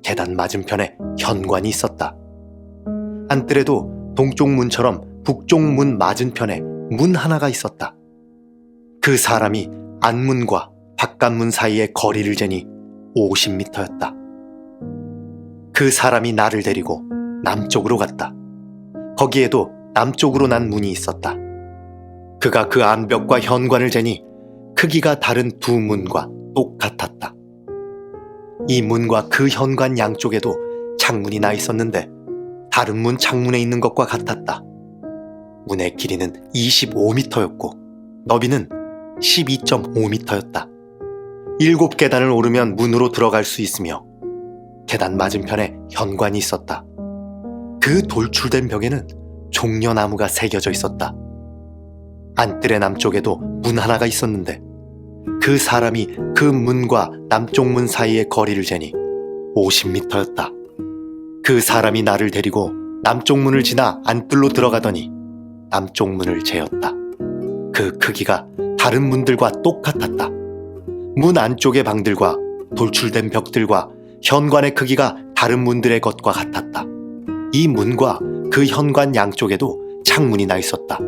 계단 맞은편에 현관이 있었다. 안뜰에도 동쪽 문처럼 북쪽 문 맞은편에 문 하나가 있었다. 그 사람이 안문과 바깥문 사이의 거리를 재니 50m였다. 그 사람이 나를 데리고 남쪽으로 갔다. 거기에도 남쪽으로 난 문이 있었다. 그가 그 안벽과 현관을 재니 크기가 다른 두 문과 똑같았다. 이 문과 그 현관 양쪽에도 창문이 나 있었는데 다른 문 창문에 있는 것과 같았다. 문의 길이는 25m였고 너비는 12.5m였다. 7계단을 오르면 문으로 들어갈 수 있으며 계단 맞은편에 현관이 있었다. 그 돌출된 벽에는 종려나무가 새겨져 있었다. 안뜰의 남쪽에도 문 하나가 있었는데 그 사람이 그 문과 남쪽 문 사이의 거리를 재니 50m였다. 그 사람이 나를 데리고 남쪽 문을 지나 안뜰로 들어가더니 남쪽 문을 재었다. 그 크기가 다른 문들과 똑같았다. 문 안쪽의 방들과 돌출된 벽들과 현관의 크기가 다른 문들의 것과 같았다. 이 문과 그 현관 양쪽에도 창문이 나 있었다.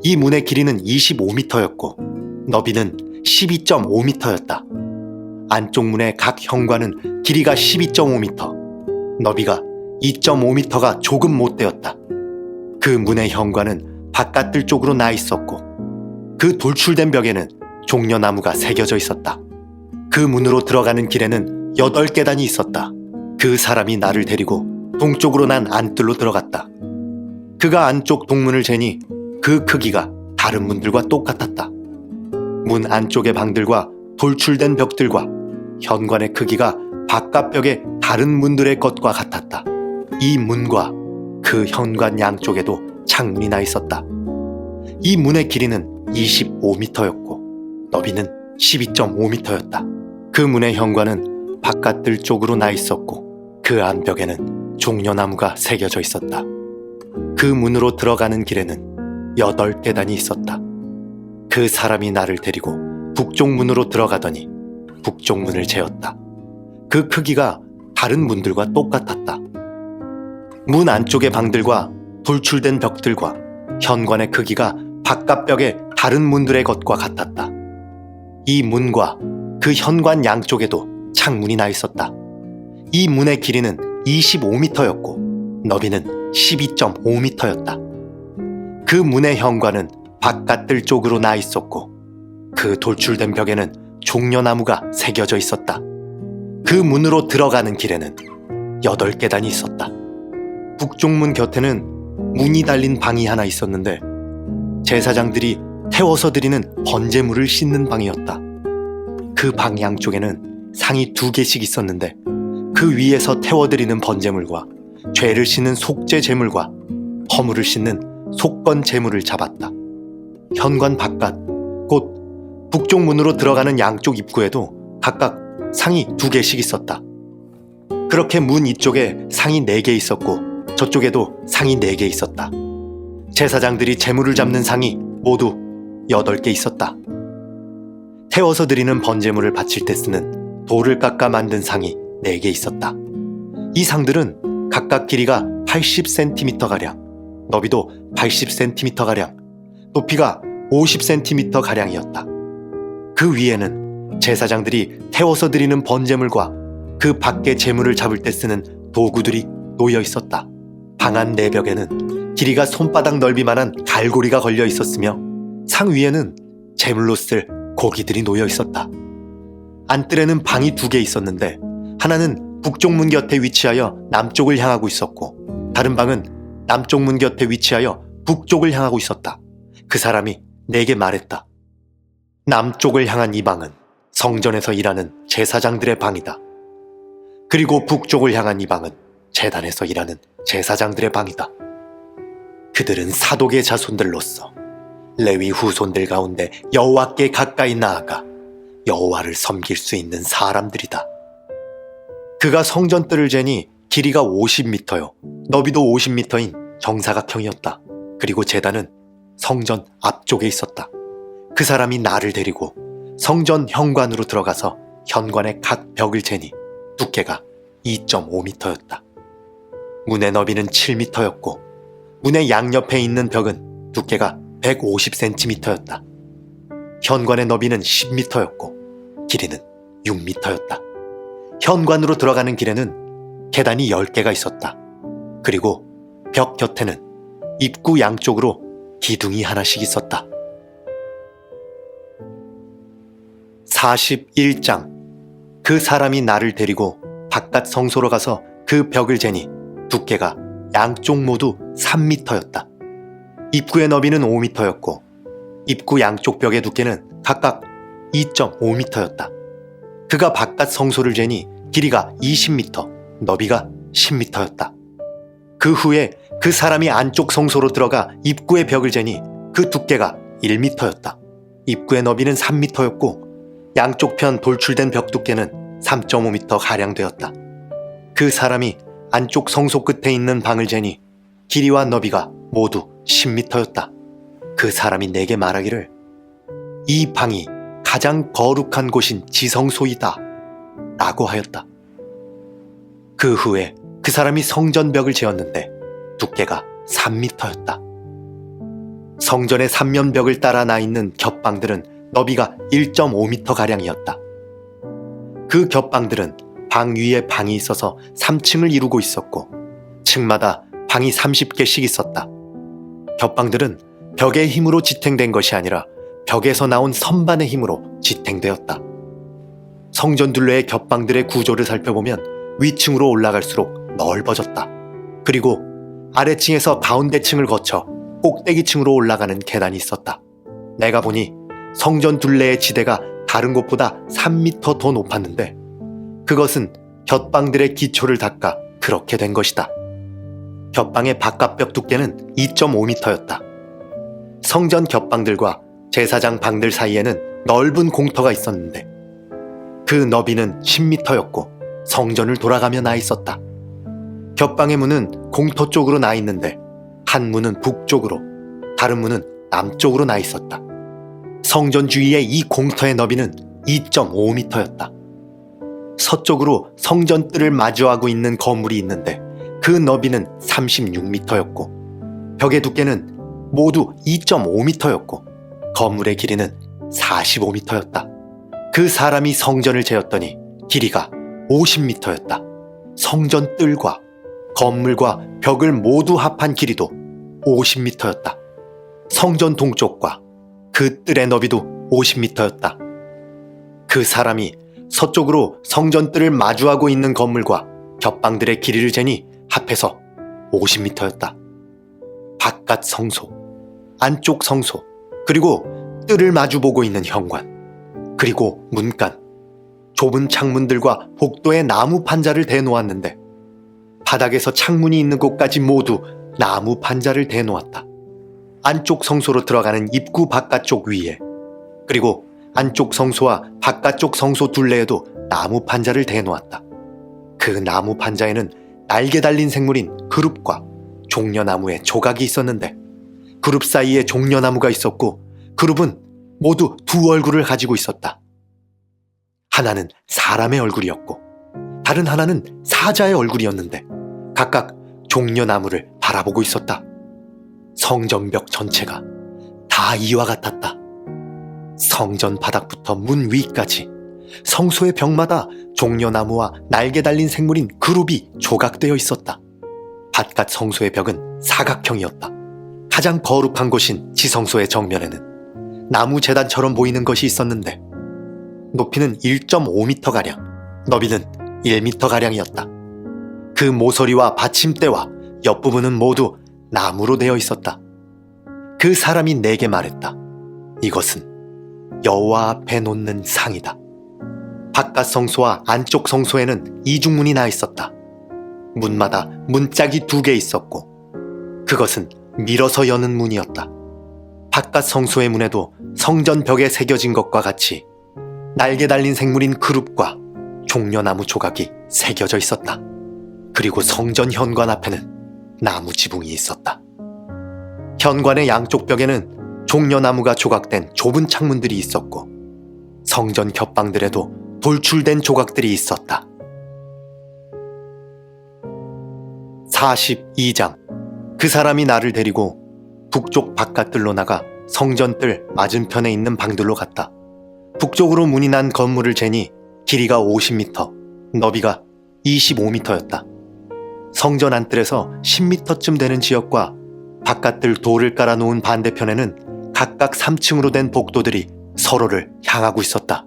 이 문의 길이는 25m였고 너비는 12.5m였다. 안쪽 문의 각 현관은 길이가 12.5m, 너비가 2.5m가 조금 못되었다. 그 문의 현관은 바깥들 쪽으로 나 있었고 그 돌출된 벽에는 종려나무가 새겨져 있었다. 그 문으로 들어가는 길에는 8계단이 있었다. 그 사람이 나를 데리고 동쪽으로 난 안뜰로 들어갔다. 그가 안쪽 동문을 재니 그 크기가 다른 문들과 똑같았다. 문 안쪽의 방들과 돌출된 벽들과 현관의 크기가 바깥 벽의 다른 문들의 것과 같았다. 이 문과 그 현관 양쪽에도 창문이 나 있었다. 이 문의 길이는 25m였고 너비는 12.5m였다. 그 문의 현관은 바깥들 쪽으로 나 있었고 그 안벽에는 종려나무가 새겨져 있었다. 그 문으로 들어가는 길에는 8계단이 있었다. 그 사람이 나를 데리고 북쪽 문으로 들어가더니 북쪽 문을 재었다. 그 크기가 다른 문들과 똑같았다. 문 안쪽의 방들과 돌출된 벽들과 현관의 크기가 바깥 벽의 다른 문들의 것과 같았다. 이 문과 그 현관 양쪽에도 창문이 나 있었다. 이 문의 길이는 25m였고 너비는 12.5m였다. 그 문의 현관은 바깥들 쪽으로 나 있었고 그 돌출된 벽에는 종려나무가 새겨져 있었다. 그 문으로 들어가는 길에는 8계단이 있었다. 북쪽 문 곁에는 문이 달린 방이 하나 있었는데 제사장들이 태워서 드리는 번제물을 씻는 방이었다. 그 방 양쪽에는 상이 2개씩 있었는데 그 위에서 태워드리는 번제물과 죄를 씻는 속죄 제물과 허물을 씻는 속건 제물을 잡았다. 현관 바깥 곧 북쪽 문으로 들어가는 양쪽 입구에도 각각 상이 2개씩 있었다. 그렇게 문 이쪽에 상이 4개 있었고 저쪽에도 상이 4개 있었다. 제사장들이 제물을 잡는 상이 모두 8개 있었다. 태워서 드리는 번제물을 바칠 때 쓰는 돌을 깎아 만든 상이 4개 있었다. 이 상들은 각각 길이가 80cm가량, 너비도 80cm가량, 높이가 50cm가량이었다. 그 위에는 제사장들이 태워서 드리는 번제물과 그 밖에 제물을 잡을 때 쓰는 도구들이 놓여 있었다. 방 안 내벽에는 길이가 손바닥 넓이만한 갈고리가 걸려 있었으며 상 위에는 제물로 쓸 고기들이 놓여 있었다. 안뜰에는 방이 2개 있었는데 하나는 북쪽 문 곁에 위치하여 남쪽을 향하고 있었고 다른 방은 남쪽 문 곁에 위치하여 북쪽을 향하고 있었다. 그 사람이 내게 말했다. 남쪽을 향한 이 방은 성전에서 일하는 제사장들의 방이다. 그리고 북쪽을 향한 이 방은 제단에서 일하는 제사장들의 방이다. 그들은 사독의 자손들로서 레위 후손들 가운데 여호와께 가까이 나아가 여호와를 섬길 수 있는 사람들이다. 그가 성전 뜰을 재니 길이가 50m요 너비도 50m인 정사각형이었다. 그리고 제단은 성전 앞쪽에 있었다. 그 사람이 나를 데리고 성전 현관으로 들어가서 현관의 각 벽을 재니 두께가 2.5m였다. 문의 너비는 7m였고 문의 양옆에 있는 벽은 두께가 150cm였다. 현관의 너비는 10m였고 길이는 6m였다. 현관으로 들어가는 길에는 계단이 10개가 있었다. 그리고 벽 곁에는 입구 양쪽으로 기둥이 하나씩 있었다. 41장. 그 사람이 나를 데리고 바깥 성소로 가서 그 벽을 재니 두께가 양쪽 모두 3m였다. 입구의 너비는 5m였고 입구 양쪽 벽의 두께는 각각 2.5m였다. 그가 바깥 성소를 재니 길이가 20m, 너비가 10m였다. 그 후에 그 사람이 안쪽 성소로 들어가 입구의 벽을 재니 그 두께가 1m였다. 입구의 너비는 3m였고 양쪽 편 돌출된 벽 두께는 3.5m 가량 되었다. 그 사람이 안쪽 성소 끝에 있는 방을 재니 길이와 너비가 모두 10m였다. 그 사람이 내게 말하기를 이 방이 가장 거룩한 곳인 지성소이다 라고 하였다. 그 후에 그 사람이 성전벽을 재었는데 두께가 3m였다. 성전의 3면벽을 따라 나 있는 겹방들은 너비가 1.5m가량이었다. 그 겹방들은 방 위에 방이 있어서 3층을 이루고 있었고 층마다 방이 30개씩 있었다. 겹방들은 벽의 힘으로 지탱된 것이 아니라 벽에서 나온 선반의 힘으로 지탱되었다. 성전 둘레의 겹방들의 구조를 살펴보면 위층으로 올라갈수록 넓어졌다. 그리고 아래층에서 가운데층을 거쳐 꼭대기층으로 올라가는 계단이 있었다. 내가 보니 성전 둘레의 지대가 다른 곳보다 3m 더 높았는데 그것은 곁방들의 기초를 닦아 그렇게 된 것이다. 곁방의 바깥벽 두께는 2.5m였다. 성전 곁방들과 제사장 방들 사이에는 넓은 공터가 있었는데 그 너비는 10m였고 성전을 돌아가며 나 있었다. 곁방의 문은 공터 쪽으로 나 있는데 한 문은 북쪽으로 다른 문은 남쪽으로 나 있었다. 성전 주위의 이 공터의 너비는 2.5m였다. 서쪽으로 성전 뜰을 마주하고 있는 건물이 있는데 그 너비는 36m였고 벽의 두께는 모두 2.5m였고 건물의 길이는 45m였다. 그 사람이 성전을 재었더니 길이가 50m였다. 성전 뜰과 건물과 벽을 모두 합한 길이도 50m였다. 성전 동쪽과 그 뜰의 너비도 50m였다. 그 사람이 서쪽으로 성전 뜰을 마주하고 있는 건물과 겹방들의 길이를 재니 합해서 50m였다. 바깥 성소, 안쪽 성소, 그리고 뜰을 마주보고 있는 현관, 그리고 문간, 좁은 창문들과 복도에 나무 판자를 대놓았는데 바닥에서 창문이 있는 곳까지 모두 나무 판자를 대놓았다. 안쪽 성소로 들어가는 입구 바깥쪽 위에, 그리고 안쪽 성소와 바깥쪽 성소 둘레에도 나무 판자를 대놓았다. 그 나무 판자에는 날개 달린 생물인 그룹과 종려나무의 조각이 있었는데 그룹 사이에 종려나무가 있었고 그룹은 모두 두 얼굴을 가지고 있었다. 하나는 사람의 얼굴이었고 다른 하나는 사자의 얼굴이었는데 각각 종려나무를 바라보고 있었다. 성전벽 전체가 다 이와 같았다. 성전 바닥부터 문 위까지 성소의 벽마다 종려나무와 날개 달린 생물인 그룹이 조각되어 있었다. 바깥 성소의 벽은 사각형이었다. 가장 거룩한 곳인 지성소의 정면에는 나무 제단처럼 보이는 것이 있었는데 높이는 1.5m가량, 너비는 1m가량이었다. 그 모서리와 받침대와 옆부분은 모두 나무로 되어 있었다. 그 사람이 내게 말했다. 이것은 여호와 앞에 놓는 상이다. 바깥 성소와 안쪽 성소에는 이중문이 나 있었다. 문마다 문짝이 2개 있었고 그것은 밀어서 여는 문이었다. 바깥 성소의 문에도 성전 벽에 새겨진 것과 같이 날개 달린 생물인 그룹과 종려나무 조각이 새겨져 있었다. 그리고 성전 현관 앞에는 나무 지붕이 있었다. 현관의 양쪽 벽에는 종려나무가 조각된 좁은 창문들이 있었고 성전 겹방들에도 돌출된 조각들이 있었다. 42장. 그 사람이 나를 데리고 북쪽 바깥들로 나가 성전뜰 맞은편에 있는 방들로 갔다. 북쪽으로 문이 난 건물을 재니 길이가 50m, 너비가 25m였다. 성전 안뜰에서 10m쯤 되는 지역과 바깥들 돌을 깔아놓은 반대편에는 각각 3층으로 된 복도들이 서로를 향하고 있었다.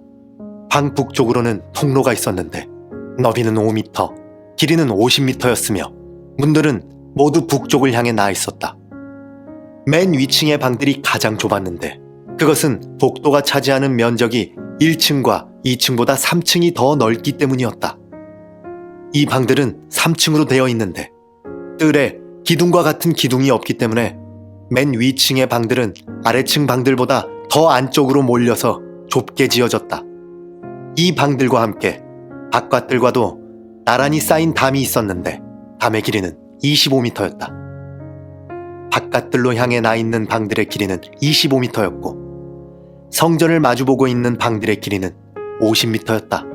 방 북쪽으로는 통로가 있었는데 너비는 5m, 길이는 50m였으며 문들은 모두 북쪽을 향해 나 있었다. 맨 위층의 방들이 가장 좁았는데 그것은 복도가 차지하는 면적이 1층과 2층보다 3층이 더 넓기 때문이었다. 이 방들은 3층으로 되어 있는데 뜰에 기둥과 같은 기둥이 없기 때문에 맨 위층의 방들은 아래층 방들보다 더 안쪽으로 몰려서 좁게 지어졌다. 이 방들과 함께 바깥들과도 나란히 쌓인 담이 있었는데 담의 길이는 25m였다. 바깥들로 향해 나 있는 방들의 길이는 25m였고 성전을 마주보고 있는 방들의 길이는 50m였다.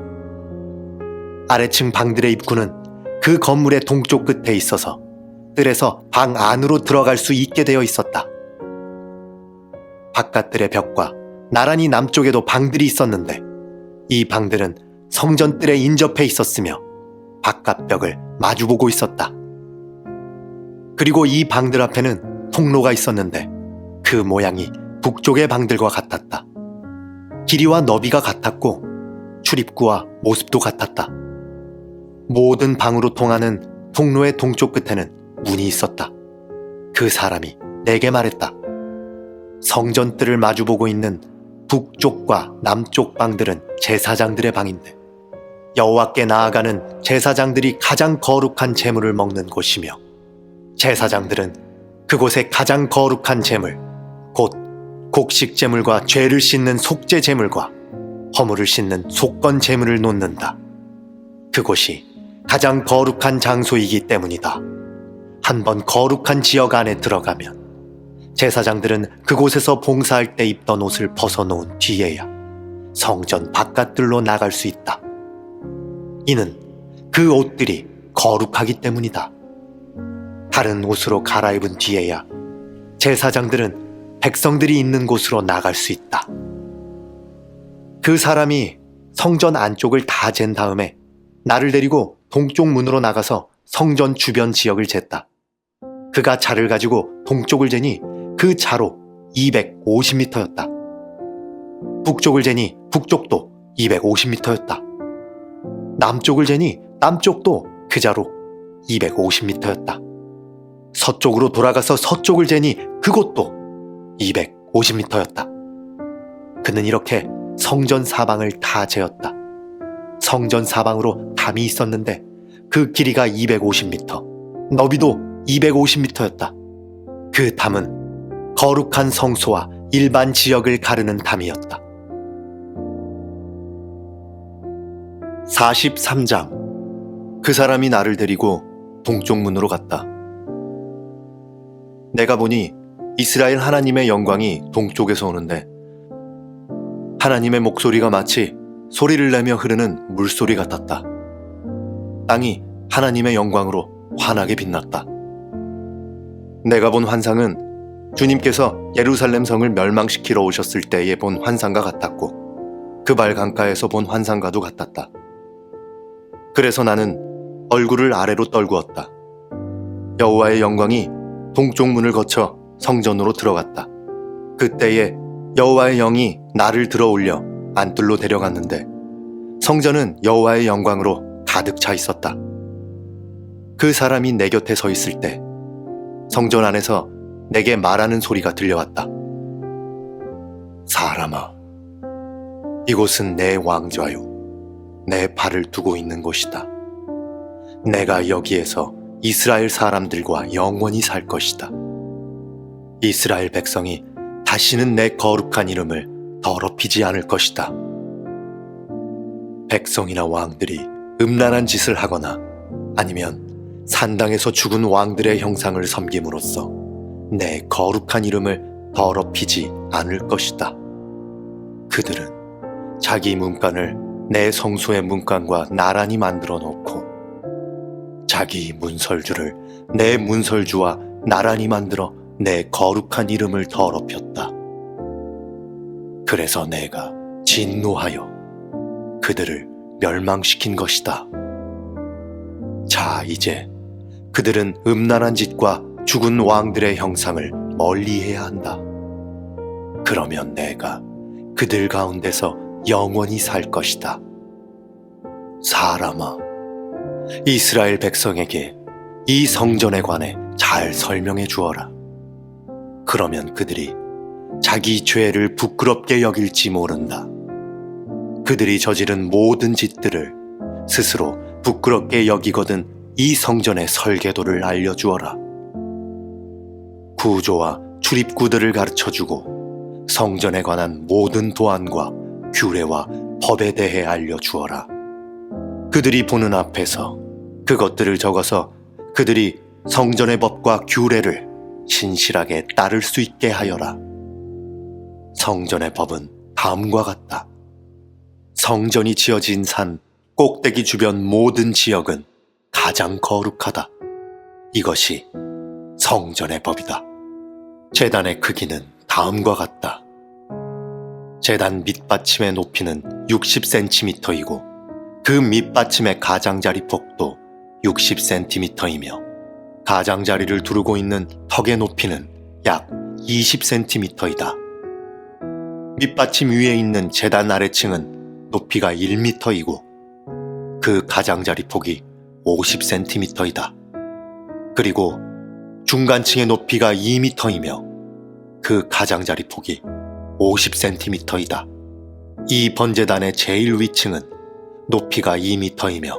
아래층 방들의 입구는 그 건물의 동쪽 끝에 있어서 뜰에서 방 안으로 들어갈 수 있게 되어 있었다. 바깥뜰의 벽과 나란히 남쪽에도 방들이 있었는데 이 방들은 성전 뜰에 인접해 있었으며 바깥 벽을 마주보고 있었다. 그리고 이 방들 앞에는 통로가 있었는데 그 모양이 북쪽의 방들과 같았다. 길이와 너비가 같았고 출입구와 모습도 같았다. 모든 방으로 통하는 통로의 동쪽 끝에는 문이 있었다. 그 사람이 내게 말했다. 성전뜰을 마주보고 있는 북쪽과 남쪽 방들은 제사장들의 방인데 여호와께 나아가는 제사장들이 가장 거룩한 제물을 먹는 곳이며 제사장들은 그곳에 가장 거룩한 제물, 곧 곡식 제물과 죄를 씻는 속죄 제물과 허물을 씻는 속건 제물을 놓는다. 그곳이 가장 거룩한 장소이기 때문이다. 한번 거룩한 지역 안에 들어가면 제사장들은 그곳에서 봉사할 때 입던 옷을 벗어놓은 뒤에야 성전 바깥들로 나갈 수 있다. 이는 그 옷들이 거룩하기 때문이다. 다른 옷으로 갈아입은 뒤에야 제사장들은 백성들이 있는 곳으로 나갈 수 있다. 그 사람이 성전 안쪽을 다 잰 다음에 나를 데리고 동쪽 문으로 나가서 성전 주변 지역을 쟀다. 그가 자를 가지고 동쪽을 재니 그 자로 250m였다. 북쪽을 재니 북쪽도 250m였다. 남쪽을 재니 남쪽도 그 자로 250m였다. 서쪽으로 돌아가서 서쪽을 재니 그곳도 250m였다. 그는 이렇게 성전 사방을 다 재었다. 성전 사방으로 담이 있었는데 그 길이가 250m, 너비도 250m였다. 그 담은 거룩한 성소와 일반 지역을 가르는 담이었다. 43장. 그 사람이 나를 데리고 동쪽 문으로 갔다. 내가 보니 이스라엘 하나님의 영광이 동쪽에서 오는데 하나님의 목소리가 마치 소리를 내며 흐르는 물소리 같았다. 땅이 하나님의 영광으로 환하게 빛났다. 내가 본 환상은 주님께서 예루살렘 성을 멸망시키러 오셨을 때에 본 환상과 같았고 그발 강가에서 본 환상과도 같았다. 그래서 나는 얼굴을 아래로 떨구었다. 여호와의 영광이 동쪽 문을 거쳐 성전으로 들어갔다. 그때에 여호와의 영이 나를 들어올려 안뜰로 데려갔는데 성전은 여호와의 영광으로 가득 차 있었다. 그 사람이 내 곁에 서 있을 때 성전 안에서 내게 말하는 소리가 들려왔다. 사람아, 이곳은 내 왕좌요, 내 발을 두고 있는 곳이다. 내가 여기에서 이스라엘 사람들과 영원히 살 것이다. 이스라엘 백성이 다시는 내 거룩한 이름을 더럽히지 않을 것이다. 백성이나 왕들이 음란한 짓을 하거나 아니면 산당에서 죽은 왕들의 형상을 섬김으로써 내 거룩한 이름을 더럽히지 않을 것이다. 그들은 자기 문간을 내 성소의 문간과 나란히 만들어 놓고 자기 문설주를 내 문설주와 나란히 만들어 내 거룩한 이름을 더럽혔다. 그래서 내가 진노하여 그들을 멸망시킨 것이다. 자, 이제 그들은 음란한 짓과 죽은 왕들의 형상을 멀리해야 한다. 그러면 내가 그들 가운데서 영원히 살 것이다. 사람아, 이스라엘 백성에게 이 성전에 관해 잘 설명해 주어라. 그러면 그들이 자기 죄를 부끄럽게 여길지 모른다. 그들이 저지른 모든 짓들을 스스로 부끄럽게 여기거든 이 성전의 설계도를 알려주어라. 구조와 출입구들을 가르쳐주고 성전에 관한 모든 도안과 규례와 법에 대해 알려주어라. 그들이 보는 앞에서 그것들을 적어서 그들이 성전의 법과 규례를 신실하게 따를 수 있게 하여라. 성전의 법은 다음과 같다. 성전이 지어진 산 꼭대기 주변 모든 지역은 가장 거룩하다. 이것이 성전의 법이다. 제단의 크기는 다음과 같다. 제단 밑받침의 높이는 60cm이고 그 밑받침의 가장자리 폭도 60cm이며 가장자리를 두르고 있는 턱의 높이는 약 20cm이다. 밑받침 위에 있는 제단 아래층은 높이가 1m이고 그 가장자리 폭이 50cm이다. 그리고 중간층의 높이가 2m이며 그 가장자리 폭이 50cm이다. 이 번제단의 제일 위층은 높이가 2m이며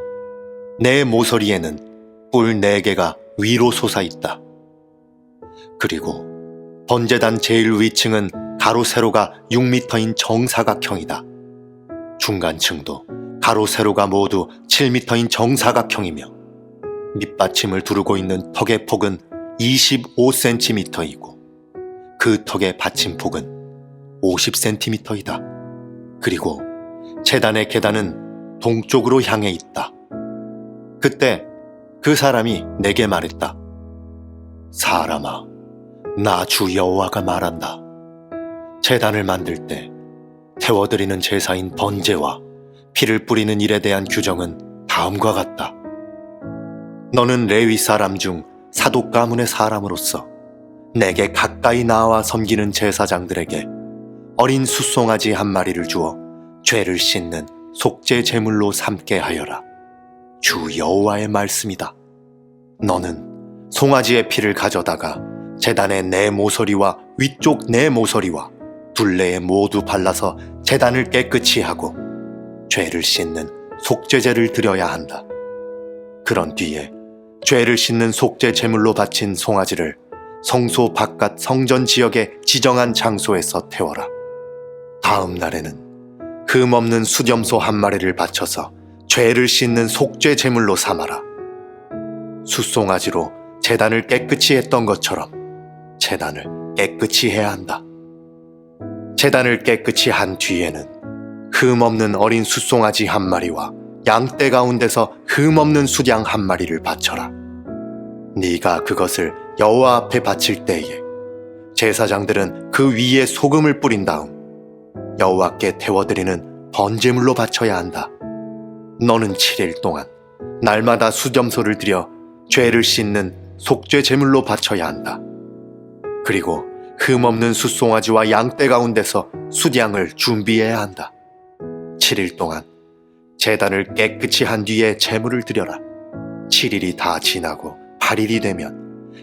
내 모서리에는 뿔 4개가 위로 솟아있다. 그리고 번제단 제일 위층은 가로 세로가 6m인 정사각형이다. 중간층도 가로 세로가 모두 7m인 정사각형이며 밑받침을 두르고 있는 턱의 폭은 25cm이고 그 턱의 받침폭은 50cm이다. 그리고 제단의 계단은 동쪽으로 향해 있다. 그때 그 사람이 내게 말했다. 사람아, 나 주 여호와가 말한다. 제단을 만들 때 태워드리는 제사인 번제와 피를 뿌리는 일에 대한 규정은 다음과 같다. 너는 레위 사람 중 사독 가문의 사람으로서 내게 가까이 나와 섬기는 제사장들에게 어린 숫송아지 한 마리를 주어 죄를 씻는 속죄 제물로 삼게 하여라. 주 여호와의 말씀이다. 너는 송아지의 피를 가져다가 제단의 내 모서리와 위쪽 내 모서리와 둘레에 모두 발라서 제단을 깨끗이 하고 죄를 씻는 속죄제를 드려야 한다. 그런 뒤에 죄를 씻는 속죄 제물로 바친 송아지를 성소 바깥 성전 지역의 지정한 장소에서 태워라. 다음 날에는 흠없는 수염소 한 마리를 바쳐서 죄를 씻는 속죄 제물로 삼아라. 숫송아지로 제단을 깨끗이 했던 것처럼 제단을 깨끗이 해야 한다. 제단을 깨끗이 한 뒤에는 흠없는 어린 숫송아지 한 마리와 양떼 가운데서 흠없는 숫양 한 마리를 바쳐라. 네가 그것을 여호와 앞에 바칠 때에 제사장들은 그 위에 소금을 뿌린 다음 여호와께 태워드리는 번제물로 바쳐야 한다. 너는 7일 동안 날마다 수점소를 들여 죄를 씻는 속죄 제물로 바쳐야 한다. 그리고 흠없는 숫송아지와 양떼 가운데서 숫양을 준비해야 한다. 7일 동안 제단을 깨끗이 한 뒤에 제물을 드려라. 7일이 다 지나고 8일이 되면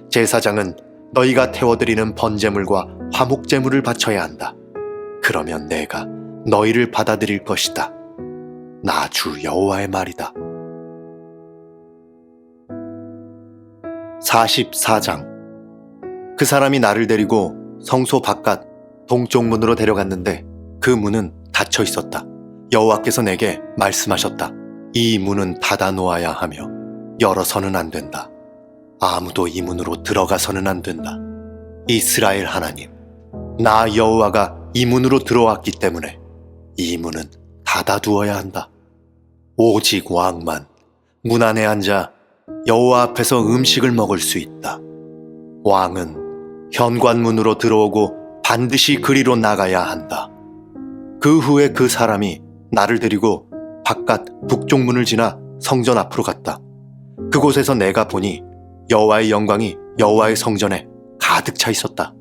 제사장은 너희가 태워드리는 번제물과 화목제물을 바쳐야 한다. 그러면 내가 너희를 받아들일 것이다. 나 주 여호와의 말이다. 44장. 그 사람이 나를 데리고 성소 바깥 동쪽 문으로 데려갔는데 그 문은 닫혀 있었다. 여호와께서 내게 말씀하셨다. 이 문은 닫아 놓아야 하며 열어서는 안 된다. 아무도 이 문으로 들어가서는 안 된다. 이스라엘 하나님, 나 여호와가 이 문으로 들어왔기 때문에 이 문은 닫아두어야 한다. 오직 왕만 문 안에 앉아 여호와 앞에서 음식을 먹을 수 있다. 왕은 현관문으로 들어오고 반드시 그리로 나가야 한다. 그 후에 그 사람이 나를 데리고 바깥 북쪽 문을 지나 성전 앞으로 갔다. 그곳에서 내가 보니 여호와의 영광이 여호와의 성전에 가득 차 있었다.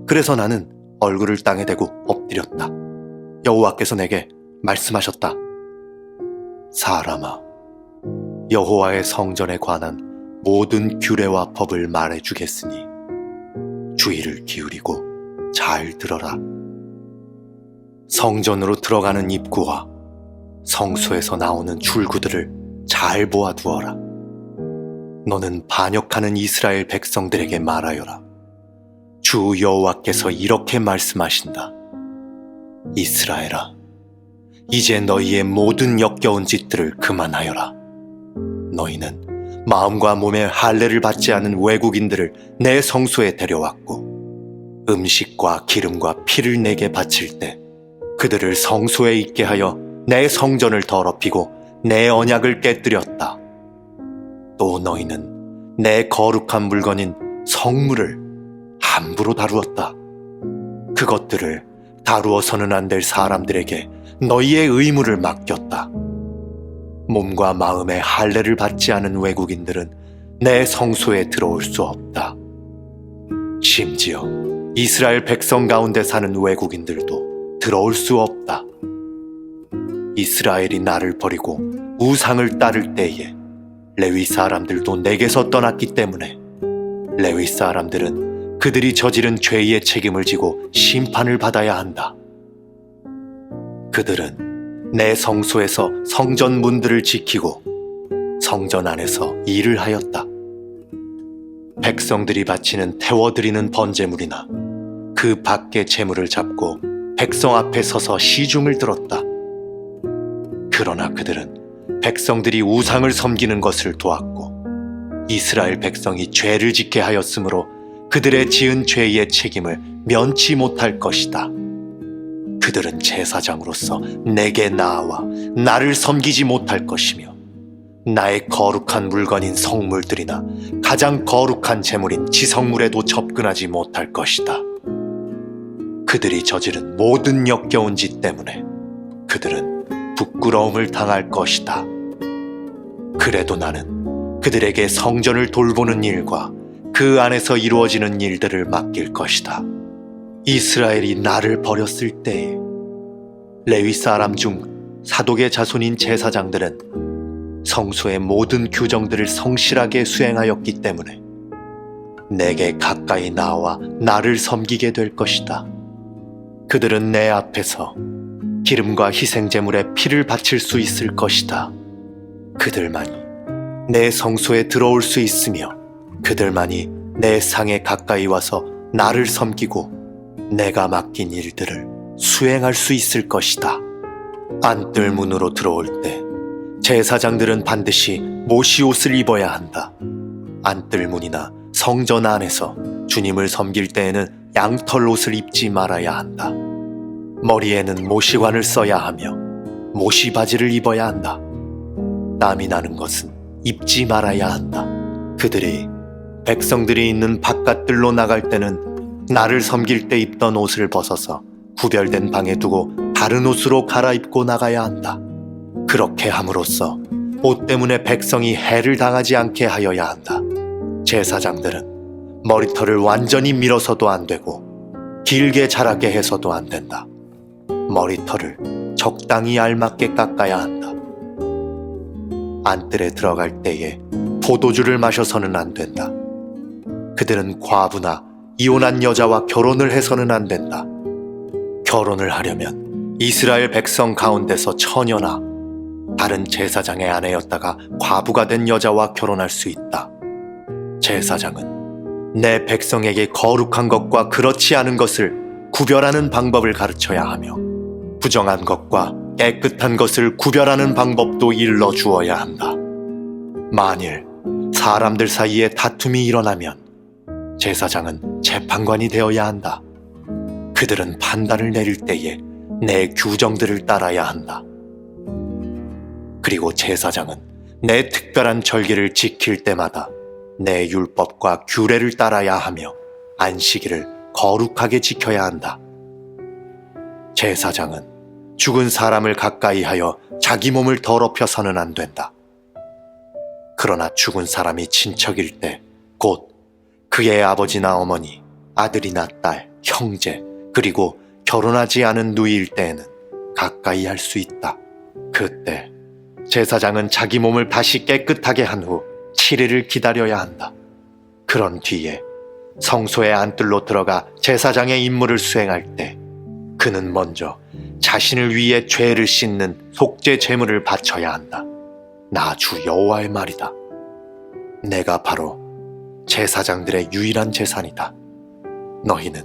그래서 나는 얼굴을 땅에 대고 엎드렸다. 여호와께서 내게 말씀하셨다. 사람아, 여호와의 성전에 관한 모든 규례와 법을 말해주겠으니 주의를 기울이고 잘 들어라. 성전으로 들어가는 입구와 성소에서 나오는 출구들을 잘 보아두어라. 너는 반역하는 이스라엘 백성들에게 말하여라. 주 여호와께서 이렇게 말씀하신다. 이스라엘아, 이제 너희의 모든 역겨운 짓들을 그만하여라. 너희는 마음과 몸에 할례를 받지 않은 외국인들을 내 성소에 데려왔고 음식과 기름과 피를 내게 바칠 때 그들을 성소에 있게 하여 내 성전을 더럽히고 내 언약을 깨뜨렸다. 또 너희는 내 거룩한 물건인 성물을 함부로 다루었다. 그것들을 다루어서는 안 될 사람들에게 너희의 의무를 맡겼다. 몸과 마음에 할례를 받지 않은 외국인들은 내 성소에 들어올 수 없다. 심지어 이스라엘 백성 가운데 사는 외국인들도 들어올 수 없다. 이스라엘이 나를 버리고 우상을 따를 때에 레위 사람들도 내게서 떠났기 때문에 레위 사람들은 그들이 저지른 죄의 책임을 지고 심판을 받아야 한다. 그들은 내 성소에서 성전 문들을 지키고 성전 안에서 일을 하였다. 백성들이 바치는 태워드리는 번제물이나 그 밖의 제물을 잡고 백성 앞에 서서 시중을 들었다. 그러나 그들은 백성들이 우상을 섬기는 것을 도왔고 이스라엘 백성이 죄를 짓게 하였으므로 그들의 지은 죄의 책임을 면치 못할 것이다. 그들은 제사장으로서 내게 나아와 나를 섬기지 못할 것이며 나의 거룩한 물건인 성물들이나 가장 거룩한 제물인 지성물에도 접근하지 못할 것이다. 그들이 저지른 모든 역겨운 짓 때문에 그들은 부끄러움을 당할 것이다. 그래도 나는 그들에게 성전을 돌보는 일과 그 안에서 이루어지는 일들을 맡길 것이다. 이스라엘이 나를 버렸을 때에 레위 사람 중 사독의 자손인 제사장들은 성소의 모든 규정들을 성실하게 수행하였기 때문에 내게 가까이 나와 나를 섬기게 될 것이다. 그들은 내 앞에서 기름과 희생제물에 피를 바칠 수 있을 것이다. 그들만이 내 성소에 들어올 수 있으며 그들만이 내 상에 가까이 와서 나를 섬기고 내가 맡긴 일들을 수행할 수 있을 것이다. 안뜰 문으로 들어올 때 제사장들은 반드시 모시옷을 입어야 한다. 안뜰 문이나 성전 안에서 주님을 섬길 때에는 양털 옷을 입지 말아야 한다. 머리에는 모시관을 써야 하며 모시바지를 입어야 한다. 땀이 나는 것은 입지 말아야 한다. 그들이 백성들이 있는 바깥들로 나갈 때는 나를 섬길 때 입던 옷을 벗어서 구별된 방에 두고 다른 옷으로 갈아입고 나가야 한다. 그렇게 함으로써 옷 때문에 백성이 해를 당하지 않게 하여야 한다. 제사장들은 머리털을 완전히 밀어서도 안 되고 길게 자라게 해서도 안 된다. 머리털을 적당히 알맞게 깎아야 한다. 안뜰에 들어갈 때에 포도주를 마셔서는 안 된다. 그들은 과부나 이혼한 여자와 결혼을 해서는 안 된다. 결혼을 하려면 이스라엘 백성 가운데서 처녀나 다른 제사장의 아내였다가 과부가 된 여자와 결혼할 수 있다. 제사장은 내 백성에게 거룩한 것과 그렇지 않은 것을 구별하는 방법을 가르쳐야 하며 부정한 것과 깨끗한 것을 구별하는 방법도 일러 주어야 한다. 만일 사람들 사이에 다툼이 일어나면 제사장은 재판관이 되어야 한다. 그들은 판단을 내릴 때에 내 규정들을 따라야 한다. 그리고 제사장은 내 특별한 절기를 지킬 때마다 내 율법과 규례를 따라야 하며 안식일을 거룩하게 지켜야 한다. 제사장은 죽은 사람을 가까이 하여 자기 몸을 더럽혀서는 안 된다. 그러나 죽은 사람이 친척일 때 곧 그의 아버지나 어머니, 아들이나 딸, 형제, 그리고 결혼하지 않은 누이일 때에는 가까이 할 수 있다. 그때 제사장은 자기 몸을 다시 깨끗하게 한 후 7일을 기다려야 한다. 그런 뒤에 성소의 안뜰로 들어가 제사장의 임무를 수행할 때 그는 먼저 자신을 위해 죄를 씻는 속죄 제물을 바쳐야 한다. 나 주 여호와의 말이다. 내가 바로 제사장들의 유일한 재산이다. 너희는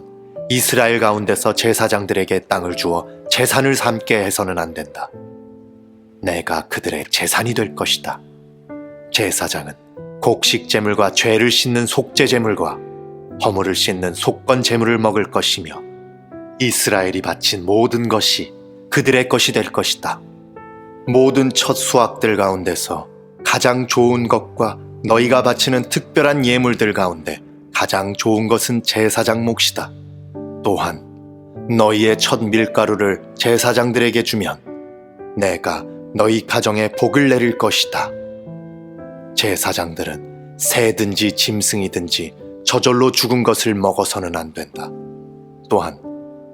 이스라엘 가운데서 제사장들에게 땅을 주어 재산을 삼게 해서는 안 된다. 내가 그들의 재산이 될 것이다. 제사장은 곡식 제물과 죄를 씻는 속죄 제물과 허물을 씻는 속건 제물을 먹을 것이며 이스라엘이 바친 모든 것이 그들의 것이 될 것이다. 모든 첫 수확들 가운데서 가장 좋은 것과 너희가 바치는 특별한 예물들 가운데 가장 좋은 것은 제사장 몫이다. 또한 너희의 첫 밀가루를 제사장들에게 주면 내가 너희 가정에 복을 내릴 것이다. 제사장들은 새든지 짐승이든지 저절로 죽은 것을 먹어서는 안 된다. 또한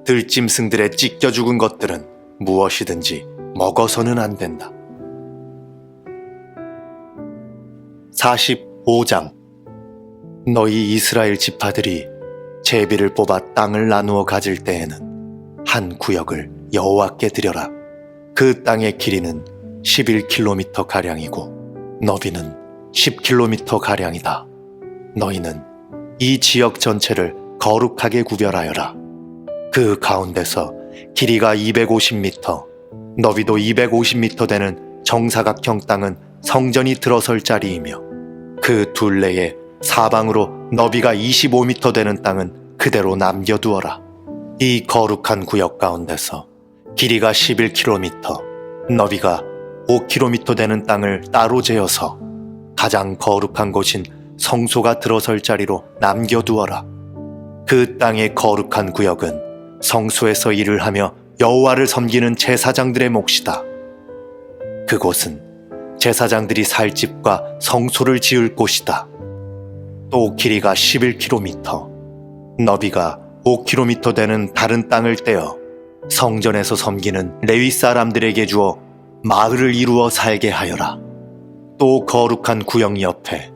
들짐승들의 찢겨 죽은 것들은 무엇이든지 먹어서는 안 된다. 45장 너희 이스라엘 지파들이 제비를 뽑아 땅을 나누어 가질 때에는 한 구역을 여호와께 드려라. 그 땅의 길이는 11km 가량이고 너비는 10km 너희는 이 지역 전체를 거룩하게 구별하여라. 그 가운데서 길이가 250m, 너비도 250m 되는 정사각형 땅은 성전이 들어설 자리이며 그 둘레의 사방으로 너비가 25m 되는 땅은 그대로 남겨두어라. 이 거룩한 구역 가운데서 길이가 11km, 너비가 5km 되는 땅을 따로 재어서 가장 거룩한 곳인 성소가 들어설 자리로 남겨두어라. 그 땅의 거룩한 구역은 성소에서 일을 하며 여호와를 섬기는 제사장들의 몫이다. 그곳은 제사장들이 살 집과 성소를 지을 곳이다. 또 길이가 11km, 너비가 5km 되는 다른 땅을 떼어 성전에서 섬기는 레위 사람들에게 주어 마을을 이루어 살게 하여라. 또 거룩한 구역 옆에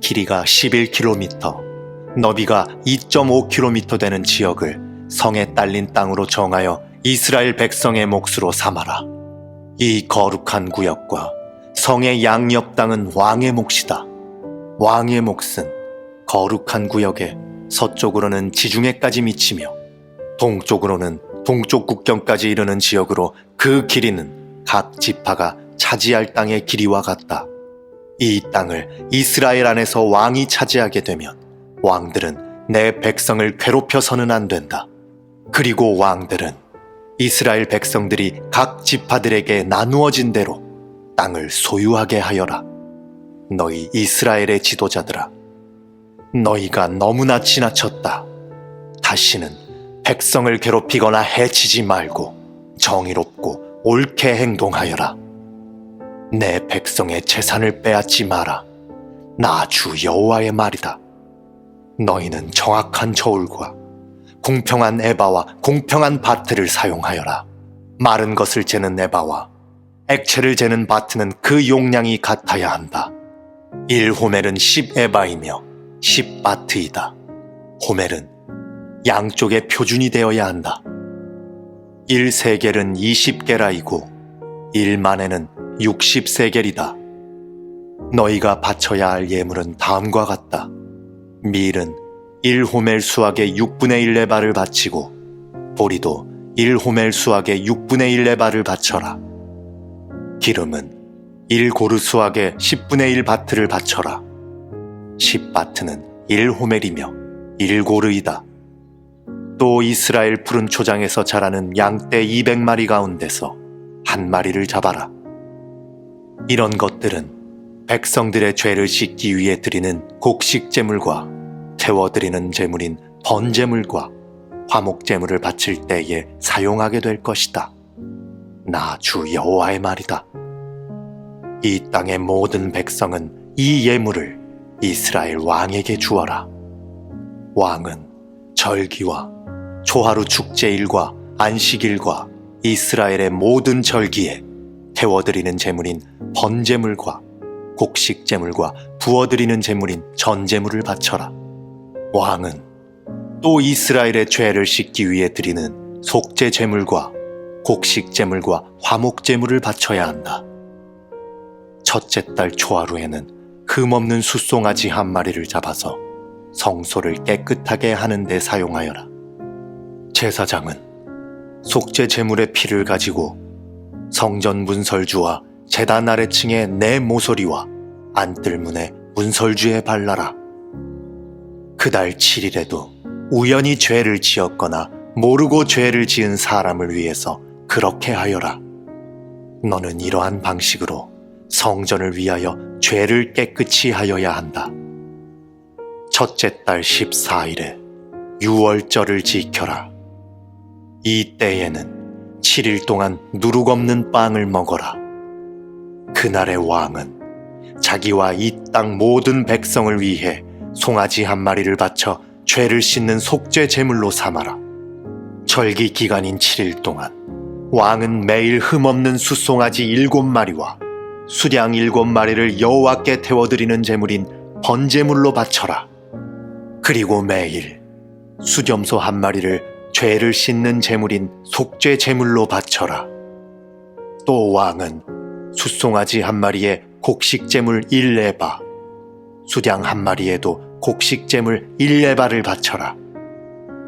길이가 11km, 너비가 2.5km 되는 지역을 성에 딸린 땅으로 정하여 이스라엘 백성의 몫으로 삼아라. 이 거룩한 구역과 성의 양옆 땅은 왕의 몫이다. 왕의 몫은 거룩한 구역의 서쪽으로는 지중해까지 미치며 동쪽으로는 동쪽 국경까지 이르는 지역으로 그 길이는 각 지파가 차지할 땅의 길이와 같다. 이 땅을 이스라엘 안에서 왕이 차지하게 되면 왕들은 내 백성을 괴롭혀서는 안 된다. 그리고 왕들은 이스라엘 백성들이 각 지파들에게 나누어진 대로 땅을 소유하게 하여라. 너희 이스라엘의 지도자들아, 너희가 너무나 지나쳤다. 다시는 백성을 괴롭히거나 해치지 말고 정의롭고 옳게 행동하여라. 내 백성의 재산을 빼앗지 마라. 나 주 여호와의 말이다. 너희는 정확한 저울과 공평한 에바와 공평한 바트를 사용하여라. 마른 것을 재는 에바와 액체를 재는 바트는 그 용량이 같아야 한다. 1호멜은 10에바이며 10바트이다. 호멜은 양쪽의 표준이 되어야 한다. 1세겔은 20게라이고 1만에는 60세겔이다. 너희가 바쳐야 할 예물은 다음과 같다. 밀은 1호멜 수확의 6분의 1에바를 바치고 보리도 1호멜 수확의 6분의 1에바를 바쳐라. 기름은 1고르 수확의 10분의 1바트를 바쳐라. 10바트는 1호멜이며 1고르이다. 또 이스라엘 푸른 초장에서 자라는 양떼 200마리 가운데서 한 마리를 잡아라. 이런 것들은 백성들의 죄를 씻기 위해 드리는 곡식제물과 태워드리는 제물인 번제물과 화목제물을 바칠 때에 사용하게 될 것이다. 나 주 여호와의 말이다. 이 땅의 모든 백성은 이 예물을 이스라엘 왕에게 주어라. 왕은 절기와 초하루 축제일과 안식일과 이스라엘의 모든 절기에 태워드리는 제물인 번제물과 곡식제물과 부어드리는 제물인 전제물을 바쳐라. 왕은 또 이스라엘의 죄를 씻기 위해 드리는 속죄 제물과 곡식제물과 화목제물을 바쳐야 한다. 첫째 달 초하루에는 흠없는 숫송아지 한 마리를 잡아서 성소를 깨끗하게 하는 데 사용하여라. 제사장은 속죄 제물의 피를 가지고 성전 문설주와 제단 아래층의 내 모서리와 안뜰문의 문설주에 발라라. 그달 7일에도 우연히 죄를 지었거나 모르고 죄를 지은 사람을 위해서 그렇게 하여라. 너는 이러한 방식으로 성전을 위하여 죄를 깨끗이 하여야 한다. 첫째 달 14일에 유월절을 지켜라. 이 때에는 7일 동안 누룩 없는 빵을 먹어라. 그날의 왕은 자기와 이 땅 모든 백성을 위해 송아지 한 마리를 바쳐 죄를 씻는 속죄 제물로 삼아라. 절기 기간인 7일 동안 왕은 매일 흠없는 숫송아지 7마리와 수량 7마리를 여호와께 태워드리는 제물인 번제물로 바쳐라. 그리고 매일 수염소 한 마리를 죄를 씻는 제물인 속죄 제물로 바쳐라. 또 왕은 숫송아지 한 마리에 곡식제물 1에바, 수량 한 마리에도 곡식제물 1에바를 바쳐라.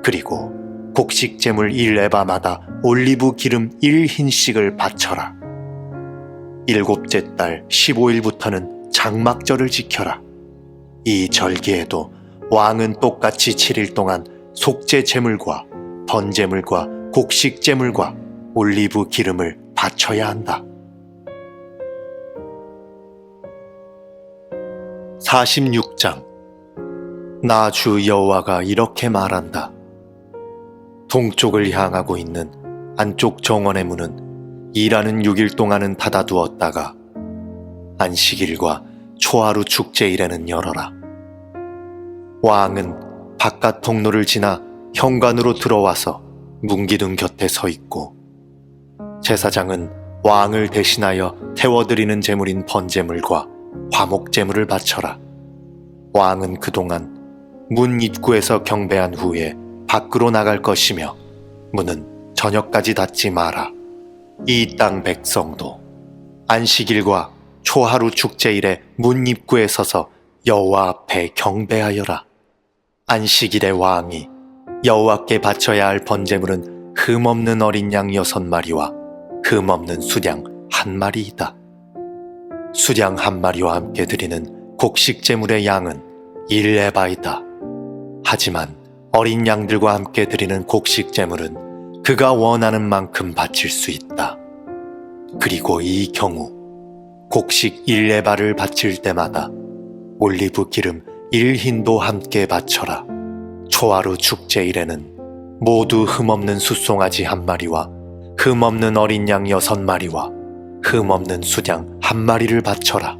그리고 곡식제물 1에바마다 올리브 기름 1흰씩을 바쳐라. 일곱째 달 15일부터는 장막절을 지켜라. 이 절기에도 왕은 똑같이 7일 동안 속죄 제물과 번제물과 곡식제물과 올리브 기름을 바쳐야 한다. 46장. 나 주 여호와가 이렇게 말한다. 동쪽을 향하고 있는 안쪽 정원의 문은 일하는 6일 동안은 닫아두었다가 안식일과 초하루 축제일에는 열어라. 왕은 바깥 통로를 지나 현관으로 들어와서 문기둥 곁에 서 있고 제사장은 왕을 대신하여 태워드리는 제물인 번제물과 화목제물을 바쳐라. 왕은 그동안 문 입구에서 경배한 후에 밖으로 나갈 것이며 문은 저녁까지 닫지 마라. 이 땅 백성도 안식일과 초하루 축제일에 문 입구에 서서 여호와 앞에 경배하여라. 안식일의 왕이 여호와께 바쳐야 할 번제물은 흠없는 어린 양 6마리와 흠없는 수양 1마리이다. 수양 1마리와 함께 드리는 곡식제물의 양은 1에바이다. 하지만 어린 양들과 함께 드리는 곡식제물은 그가 원하는 만큼 바칠 수 있다. 그리고 이 경우 곡식 1에바를 바칠 때마다 올리브 기름 1흰도 함께 바쳐라. 초하루 축제일에는 모두 흠없는 숫송아지 1마리와 흠없는 어린 양 6마리와 흠없는 수양 1마리를 바쳐라.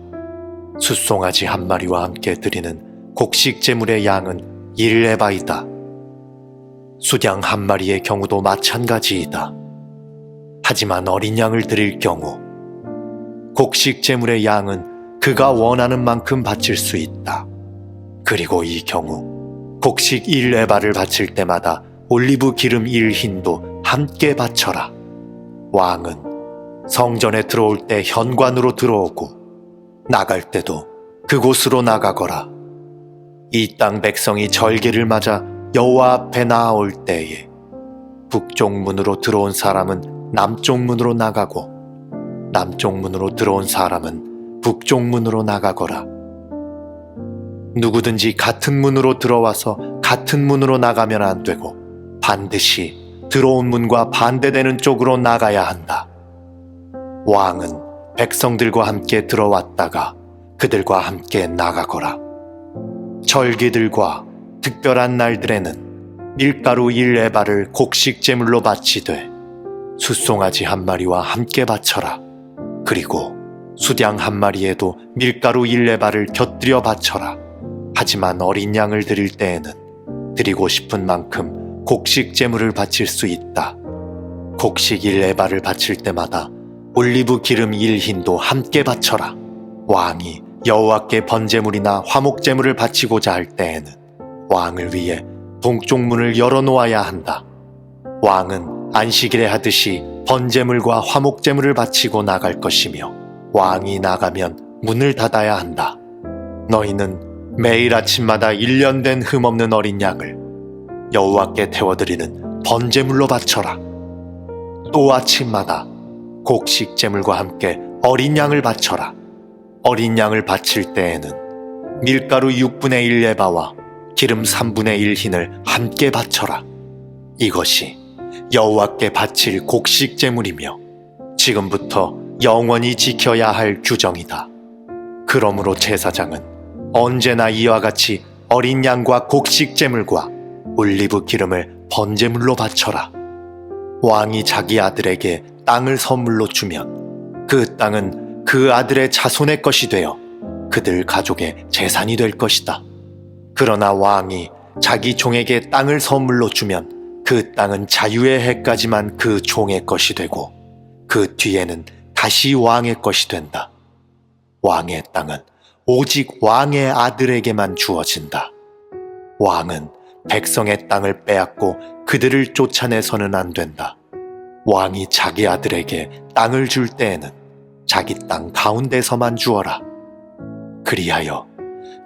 숫송아지 1마리와 함께 드리는 곡식제물의 양은 1에바이다. 수양 1마리의 경우도 마찬가지이다. 하지만 어린 양을 드릴 경우 곡식제물의 양은 그가 원하는 만큼 바칠 수 있다. 그리고 이 경우 곡식 1에바를 바칠 때마다 올리브 기름 1흰도 함께 바쳐라. 왕은 성전에 들어올 때 현관으로 들어오고 나갈 때도 그곳으로 나가거라. 이 땅 백성이 절기를 맞아 여호와 앞에 나아올 때에 북쪽 문으로 들어온 사람은 남쪽 문으로 나가고 남쪽 문으로 들어온 사람은 북쪽 문으로 나가거라. 누구든지 같은 문으로 들어와서 같은 문으로 나가면 안 되고 반드시 들어온 문과 반대되는 쪽으로 나가야 한다. 왕은 백성들과 함께 들어왔다가 그들과 함께 나가거라. 절기들과 특별한 날들에는 밀가루 1에바를 곡식제물로 바치되 숫송아지 1마리와 함께 바쳐라. 그리고 수양 1마리에도 밀가루 1에바를 곁들여 바쳐라. 하지만 어린 양을 드릴 때에는 드리고 싶은 만큼 곡식제물을 바칠 수 있다. 곡식 1에바를 바칠 때마다 올리브 기름 1흰도 함께 바쳐라. 왕이 여호와께 번제물이나 화목제물을 바치고자 할 때에는 왕을 위해 동쪽 문을 열어놓아야 한다. 왕은 안식일에 하듯이 번제물과 화목제물을 바치고 나갈 것이며 왕이 나가면 문을 닫아야 한다. 너희는 매일 아침마다 1년 된 흠없는 어린 양을 여호와께 태워드리는 번제물로 바쳐라. 또 아침마다 곡식제물과 함께 어린 양을 바쳐라. 어린 양을 바칠 때에는 밀가루 6분의 1에바와 기름 3분의 1흰을 함께 바쳐라. 이것이 여호와께 바칠 곡식제물이며 지금부터 영원히 지켜야 할 규정이다. 그러므로 제사장은 언제나 이와 같이 어린 양과 곡식제물과 올리브 기름을 번제물로 바쳐라. 왕이 자기 아들에게 땅을 선물로 주면 그 땅은 그 아들의 자손의 것이 되어 그들 가족의 재산이 될 것이다. 그러나 왕이 자기 종에게 땅을 선물로 주면 그 땅은 자유의 해까지만 그 종의 것이 되고 그 뒤에는 다시 왕의 것이 된다. 왕의 땅은 오직 왕의 아들에게만 주어진다. 왕은 백성의 땅을 빼앗고 그들을 쫓아내서는 안 된다. 왕이 자기 아들에게 땅을 줄 때에는 자기 땅 가운데서만 주어라. 그리하여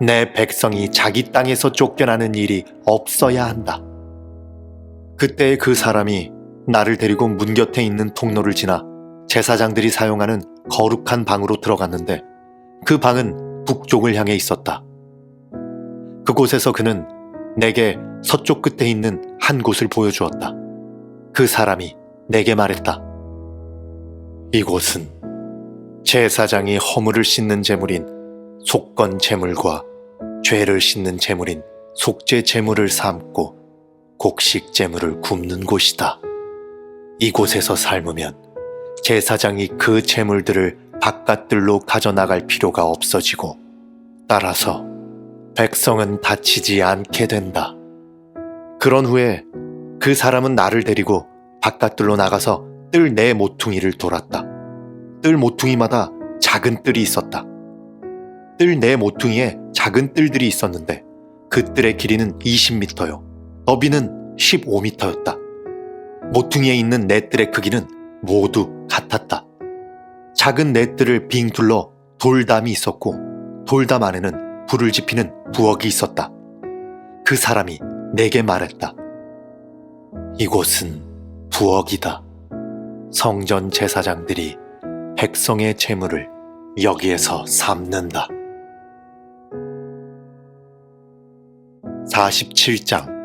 내 백성이 자기 땅에서 쫓겨나는 일이 없어야 한다. 그때 그 사람이 나를 데리고 문 곁에 있는 통로를 지나 제사장들이 사용하는 거룩한 방으로 들어갔는데 그 방은 북쪽을 향해 있었다. 그곳에서 그는 내게 서쪽 끝에 있는 한 곳을 보여주었다. 그 사람이 내게 말했다. 이곳은 제사장이 허물을 씻는 제물인 속건 제물과 죄를 씻는 제물인 속죄 제물을 삶고 곡식 제물을 굽는 곳이다. 이곳에서 삶으면 제사장이 그 제물들을 바깥들로 가져나갈 필요가 없어지고 따라서 백성은 다치지 않게 된다. 그런 후에 그 사람은 나를 데리고 바깥들로 나가서 뜰 4모퉁이를 돌았다. 뜰 모퉁이마다 작은 뜰이 있었다. 뜰 4모퉁이에 작은 뜰들이 있었는데 그 뜰의 길이는 20m요. 너비는 15m였다. 모퉁이에 있는 넷들의 크기는 모두 같았다. 작은 넷들을 빙 둘러 돌담이 있었고 돌담 안에는 불을 지피는 부엌이 있었다. 그 사람이 내게 말했다. 이곳은 부엌이다. 성전 제사장들이 백성의 재물을 여기에서 삶는다. 47장.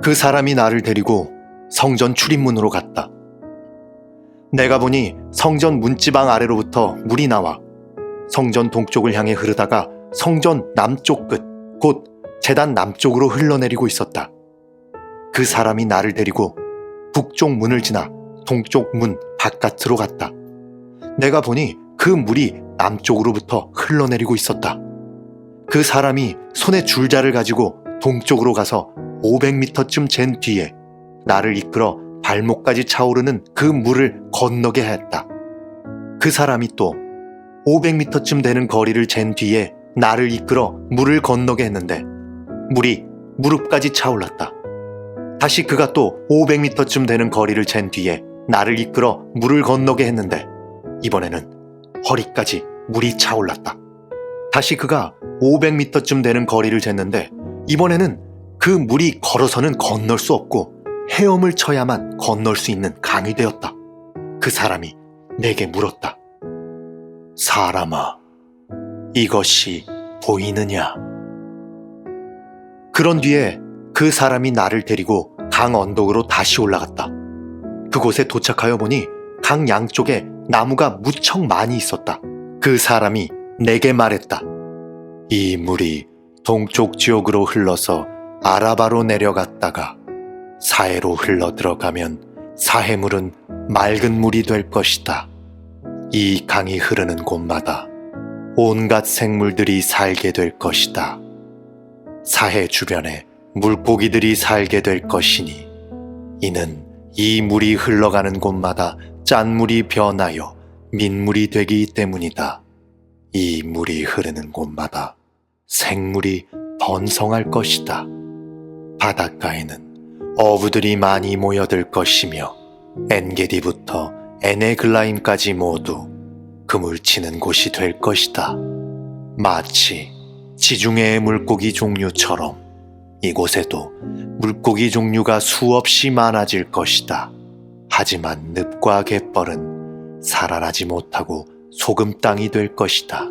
그 사람이 나를 데리고 성전 출입문으로 갔다. 내가 보니 성전 문지방 아래로부터 물이 나와 성전 동쪽을 향해 흐르다가 성전 남쪽 끝, 곧 제단 남쪽으로 흘러내리고 있었다. 그 사람이 나를 데리고 북쪽 문을 지나 동쪽 문 바깥으로 갔다. 내가 보니 그 물이 남쪽으로부터 흘러내리고 있었다. 그 사람이 손에 줄자를 가지고 동쪽으로 가서 500m쯤 잰 뒤에 나를 이끌어 발목까지 차오르는 그 물을 건너게 하였다. 그 사람이 또 500m쯤 되는 거리를 잰 뒤에 나를 이끌어 물을 건너게 했는데 물이 무릎까지 차올랐다. 다시 그가 또 500m쯤 되는 거리를 잰 뒤에 나를 이끌어 물을 건너게 했는데 이번에는 허리까지 물이 차올랐다. 다시 그가 500m쯤 되는 거리를 쟀는데 이번에는 그 물이 걸어서는 건널 수 없고 헤엄을 쳐야만 건널 수 있는 강이 되었다. 그 사람이 내게 물었다. 사람아, 이것이 보이느냐? 그런 뒤에 그 사람이 나를 데리고 강 언덕으로 다시 올라갔다. 그곳에 도착하여 보니 강 양쪽에 나무가 무척 많이 있었다. 그 사람이 내게 말했다. 이 물이 동쪽 지역으로 흘러서 아라바로 내려갔다가 사해로 흘러 들어가면 사해물은 맑은 물이 될 것이다. 이 강이 흐르는 곳마다 온갖 생물들이 살게 될 것이다. 사해 주변에 물고기들이 살게 될 것이니 이는 이 물이 흘러가는 곳마다 짠물이 변하여 민물이 되기 때문이다. 이 물이 흐르는 곳마다 생물이 번성할 것이다. 바닷가에는 어부들이 많이 모여들 것이며 엔게디부터 에네글라임까지 모두 그물 치는 곳이 될 것이다. 마치 지중해의 물고기 종류처럼 이곳에도 물고기 종류가 수없이 많아질 것이다. 하지만 늪과 갯벌은 살아나지 못하고 소금 땅이 될 것이다.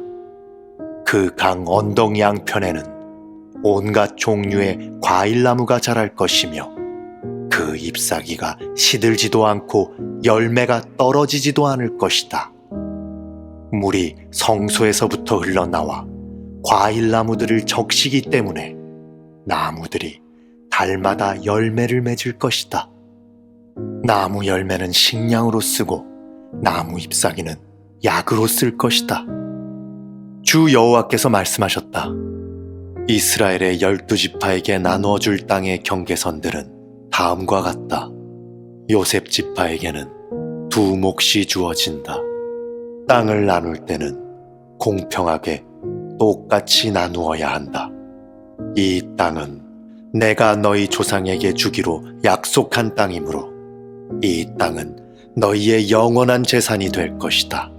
그 강 언덕 양편에는 온갖 종류의 과일나무가 자랄 것이며 그 잎사귀가 시들지도 않고 열매가 떨어지지도 않을 것이다. 물이 성소에서부터 흘러나와 과일나무들을 적시기 때문에 나무들이 달마다 열매를 맺을 것이다. 나무 열매는 식량으로 쓰고 나무 잎사귀는 약으로 쓸 것이다. 주 여호와께서 말씀하셨다. 이스라엘의 12지파에게 나누어 줄 땅의 경계선들은 다음과 같다. 요셉 지파에게는 2 몫이 주어진다. 땅을 나눌 때는 공평하게 똑같이 나누어야 한다. 이 땅은 내가 너희 조상에게 주기로 약속한 땅이므로 이 땅은 너희의 영원한 재산이 될 것이다.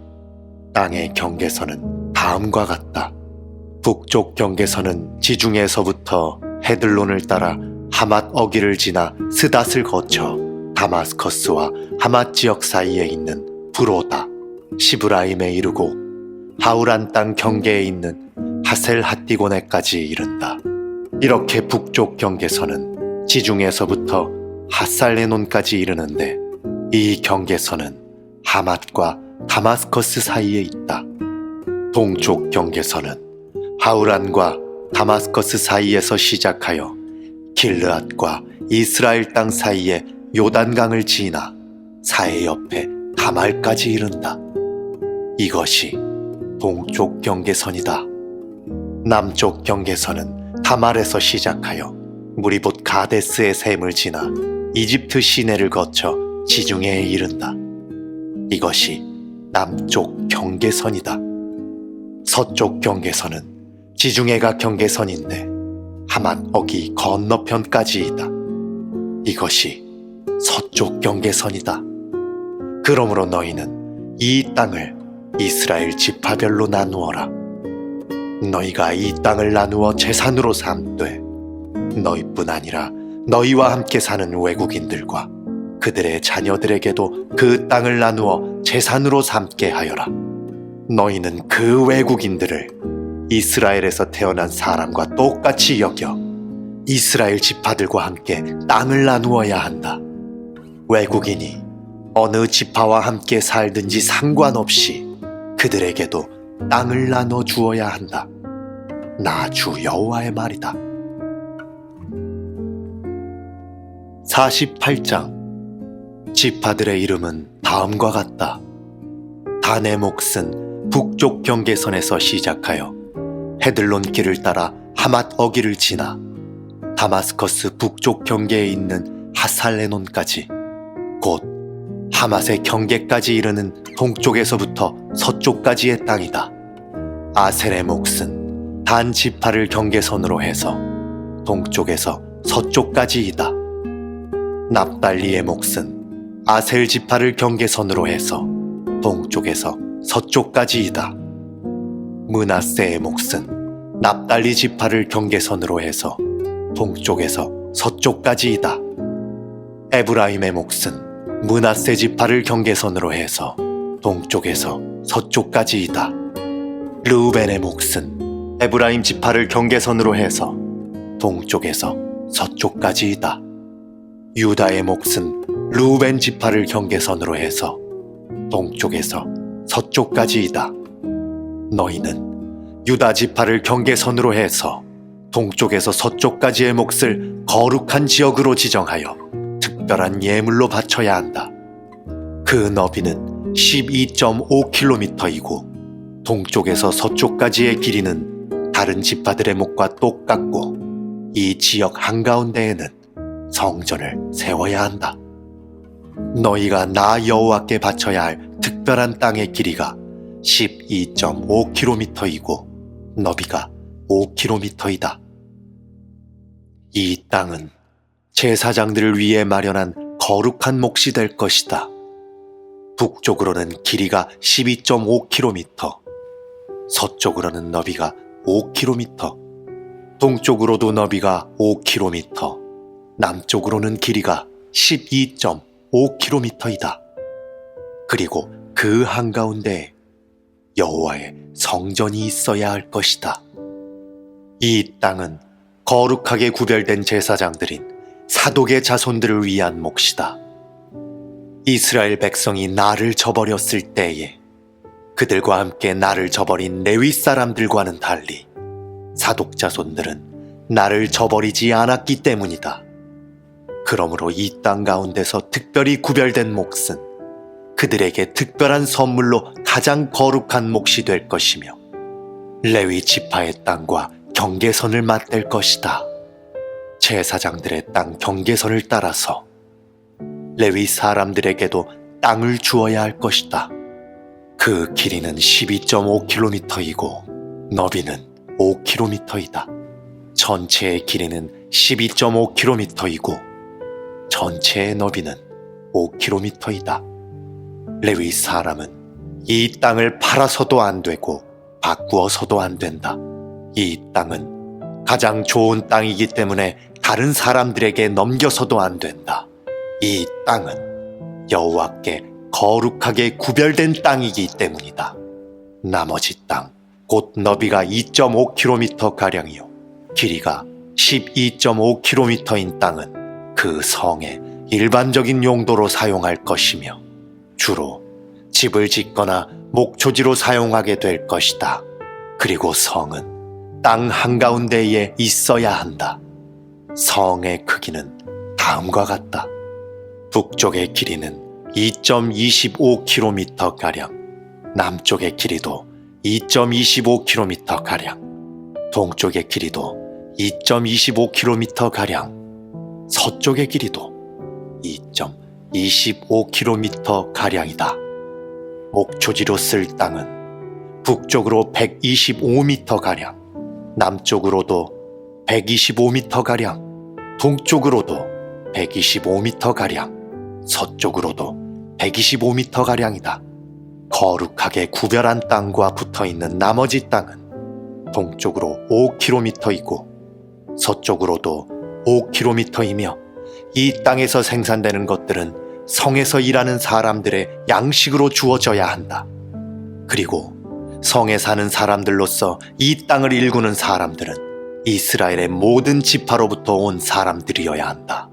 땅의 경계선은 다음과 같다. 북쪽 경계선은 지중해에서부터 헤들론을 따라 하맛 어기를 지나 스닷을 거쳐 다마스커스와 하맛 지역 사이에 있는 브로다, 시브라임에 이르고 하우란 땅 경계에 있는 하셀 핫디고네까지 이른다. 이렇게 북쪽 경계선은 지중해에서부터 핫살레논까지 이르는데 이 경계선은 하맛과 다마스커스 사이에 있다. 동쪽 경계선은 하우란과 다마스커스 사이에서 시작하여 길르앗과 이스라엘 땅 사이에 요단강을 지나 사해 옆에 다말까지 이른다. 이것이 동쪽 경계선이다. 남쪽 경계선은 다말에서 시작하여 무리봇 가데스의 샘을 지나 이집트 시내를 거쳐 지중해에 이른다. 이것이 남쪽 경계선이다. 서쪽 경계선은 지중해가 경계선인데 하맛 어기 건너편까지이다. 이것이 서쪽 경계선이다. 그러므로 너희는 이 땅을 이스라엘 지파별로 나누어라. 너희가 이 땅을 나누어 제산으로 삼되 너희뿐 아니라 너희와 함께 사는 외국인들과 그들의 자녀들에게도 그 땅을 나누어 제산으로 삼게 하여라. 너희는 그 외국인들을 이스라엘에서 태어난 사람과 똑같이 여겨 이스라엘 지파들과 함께 땅을 나누어야 한다. 외국인이 어느 지파와 함께 살든지 상관없이 그들에게도 땅을 나눠 주어야 한다. 나 주 여호와의 말이다. 48장. 지파들의 이름은 다음과 같다. 단의 몫은 북쪽 경계선에서 시작하여 헤들론 길을 따라 하맛 어기를 지나 다마스커스 북쪽 경계에 있는 하살레논까지, 곧 하맛의 경계까지 이르는 동쪽에서부터 서쪽까지의 땅이다. 아셀의 몫은 단 지파를 경계선으로 해서 동쪽에서 서쪽까지이다. 납달리의 몫은 아셀 지파를 경계선으로 해서 동쪽에서 서쪽까지이다. 므낫세의 몫은 납달리 지파를 경계선으로 해서 동쪽에서 서쪽까지이다. 에브라임의 몫은 므낫세 지파를 경계선으로 해서 동쪽에서 서쪽까지이다. 르우벤의 몫은 에브라임 지파를 경계선으로 해서 동쪽에서 서쪽까지이다. 유다의 몫은 르우벤 지파를 경계선으로 해서 동쪽에서 서쪽까지이다. 너희는 유다 지파를 경계선으로 해서 동쪽에서 서쪽까지의 몫을 거룩한 지역으로 지정하여 특별한 예물로 바쳐야 한다. 그 너비는 12.5km이고 동쪽에서 서쪽까지의 길이는 다른 지파들의 몫과 똑같고 이 지역 한가운데에는 성전을 세워야 한다. 너희가 나 여호와께 바쳐야 할 특별한 땅의 길이가 12.5km이고 너비가 5km이다. 이 땅은 제사장들을 위해 마련한 거룩한 몫이 될 것이다. 북쪽으로는 길이가 12.5km, 서쪽으로는 너비가 5km, 동쪽으로도 너비가 5km, 남쪽으로는 길이가 12.5km이다. 그리고 그 한가운데에 여호와의 성전이 있어야 할 것이다. 이 땅은 거룩하게 구별된 제사장들인 사독의 자손들을 위한 몫이다. 이스라엘 백성이 나를 저버렸을 때에 그들과 함께 나를 저버린 레위 사람들과는 달리 사독 자손들은 나를 저버리지 않았기 때문이다. 그러므로 이 땅 가운데서 특별히 구별된 몫은 그들에게 특별한 선물로 가장 거룩한 몫이 될 것이며 레위 지파의 땅과 경계선을 맞댈 것이다. 제사장들의 땅 경계선을 따라서 레위 사람들에게도 땅을 주어야 할 것이다. 그 길이는 12.5km이고 너비는 5km이다. 전체의 길이는 12.5km이고 전체의 너비는 5km이다. 레위 사람은 이 땅을 팔아서도 안 되고 바꾸어서도 안 된다. 이 땅은 가장 좋은 땅이기 때문에 다른 사람들에게 넘겨서도 안 된다. 이 땅은 여호와께 거룩하게 구별된 땅이기 때문이다. 나머지 땅, 곧 너비가 2.5km가량이요 길이가 12.5km인 땅은 그 성의 일반적인 용도로 사용할 것이며 주로 집을 짓거나 목초지로 사용하게 될 것이다. 그리고 성은 땅 한가운데에 있어야 한다. 성의 크기는 다음과 같다. 북쪽의 길이는 2.25km가량, 남쪽의 길이도 2.25km가량, 동쪽의 길이도 2.25km가량, 서쪽의 길이도 2.25km가량이다. 목초지로 쓸 땅은 북쪽으로 125m가량, 남쪽으로도 125m가량, 동쪽으로도 125m가량, 서쪽으로도 125m가량이다. 거룩하게 구별한 땅과 붙어있는 나머지 땅은 동쪽으로 5km이고 서쪽으로도 5km이며 이 땅에서 생산되는 것들은 성에서 일하는 사람들의 양식으로 주어져야 한다. 그리고 성에 사는 사람들로서 이 땅을 일구는 사람들은 이스라엘의 모든 지파로부터 온 사람들이어야 한다.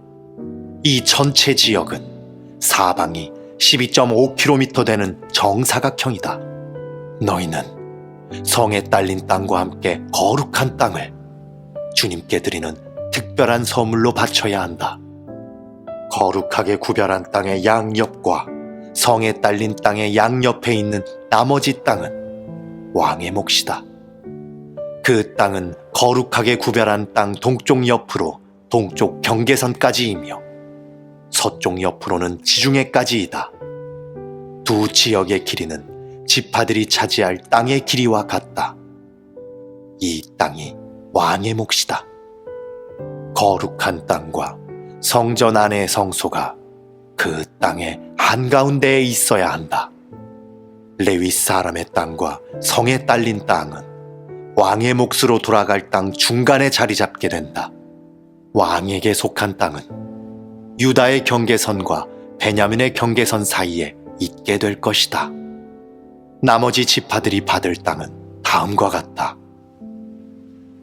이 전체 지역은 사방이 12.5km 되는 정사각형이다. 너희는 성에 딸린 땅과 함께 거룩한 땅을 주님께 드리는 특별한 선물로 바쳐야 한다. 거룩하게 구별한 땅의 양옆과 성에 딸린 땅의 양옆에 있는 나머지 땅은 왕의 몫이다. 그 땅은 거룩하게 구별한 땅 동쪽 옆으로 동쪽 경계선까지이며 서쪽 옆으로는 지중해까지이다. 두 지역의 길이는 지파들이 차지할 땅의 길이와 같다. 이 땅이 왕의 몫이다. 거룩한 땅과 성전 안의 성소가 그 땅의 한가운데에 있어야 한다. 레위 사람의 땅과 성에 딸린 땅은 왕의 몫으로 돌아갈 땅 중간에 자리 잡게 된다. 왕에게 속한 땅은 유다의 경계선과 베냐민의 경계선 사이에 있게 될 것이다. 나머지 지파들이 받을 땅은 다음과 같다.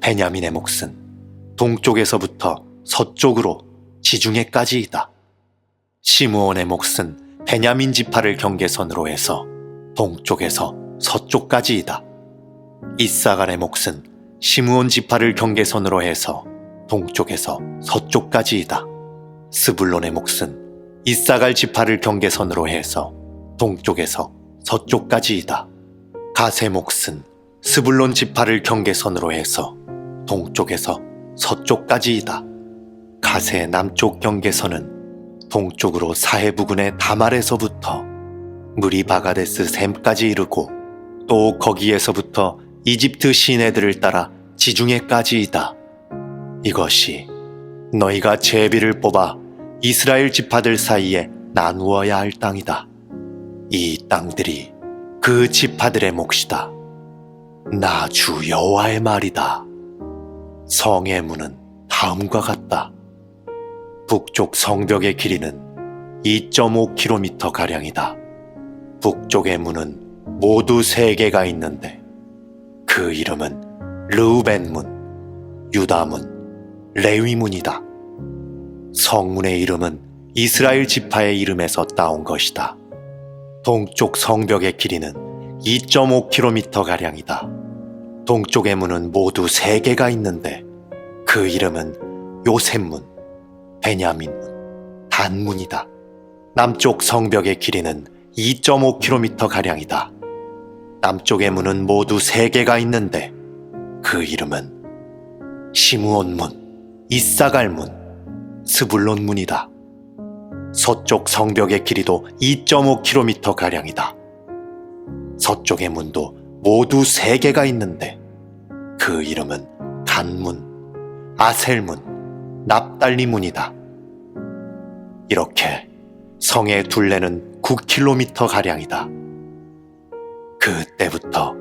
베냐민의 몫은 동쪽에서부터 서쪽으로 지중해까지이다. 시므온의 몫은 베냐민 지파를 경계선으로 해서 동쪽에서 서쪽까지이다. 이사갈의 몫은 시므온 지파를 경계선으로 해서 동쪽에서 서쪽까지이다. 스불론의 몫은 이사갈 지파를 경계선으로 해서 동쪽에서 서쪽까지이다. 갓의 몫은 스불론 지파를 경계선으로 해서 동쪽에서 서쪽까지이다. 갓의 남쪽 경계선은 동쪽으로 사해 부근의 다말에서부터 무리바가데스 샘까지 이르고 또 거기에서부터 이집트 시내들을 따라 지중해까지이다. 이것이 너희가 제비를 뽑아 이스라엘 지파들 사이에 나누어야 할 땅이다. 이 땅들이 그 지파들의 몫이다. 나 주 여호와의 말이다. 성의 문은 다음과 같다. 북쪽 성벽의 길이는 2.5km가량이다. 북쪽의 문은 모두 3개가 있는데 그 이름은 르우벤문, 유다문, 레위문이다. 성문의 이름은 이스라엘 지파의 이름에서 따온 것이다. 동쪽 성벽의 길이는 2.5km가량이다. 동쪽의 문은 모두 3개가 있는데 그 이름은 요셉문, 베냐민문, 단문이다. 남쪽 성벽의 길이는 2.5km가량이다. 남쪽의 문은 모두 3개가 있는데 그 이름은 시므온문, 이사갈문, 스불론문이다. 서쪽 성벽의 길이도 2.5km가량이다. 서쪽의 문도 모두 3개가 있는데 그 이름은 간문, 아셀문, 납달리문이다. 이렇게 성의 둘레는 9km가량이다. 그때부터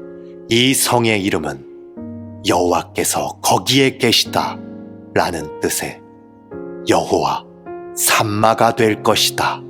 이 성의 이름은 여호와께서 거기에 계시다 라는 뜻의 여호와 삼마가 될 것이다.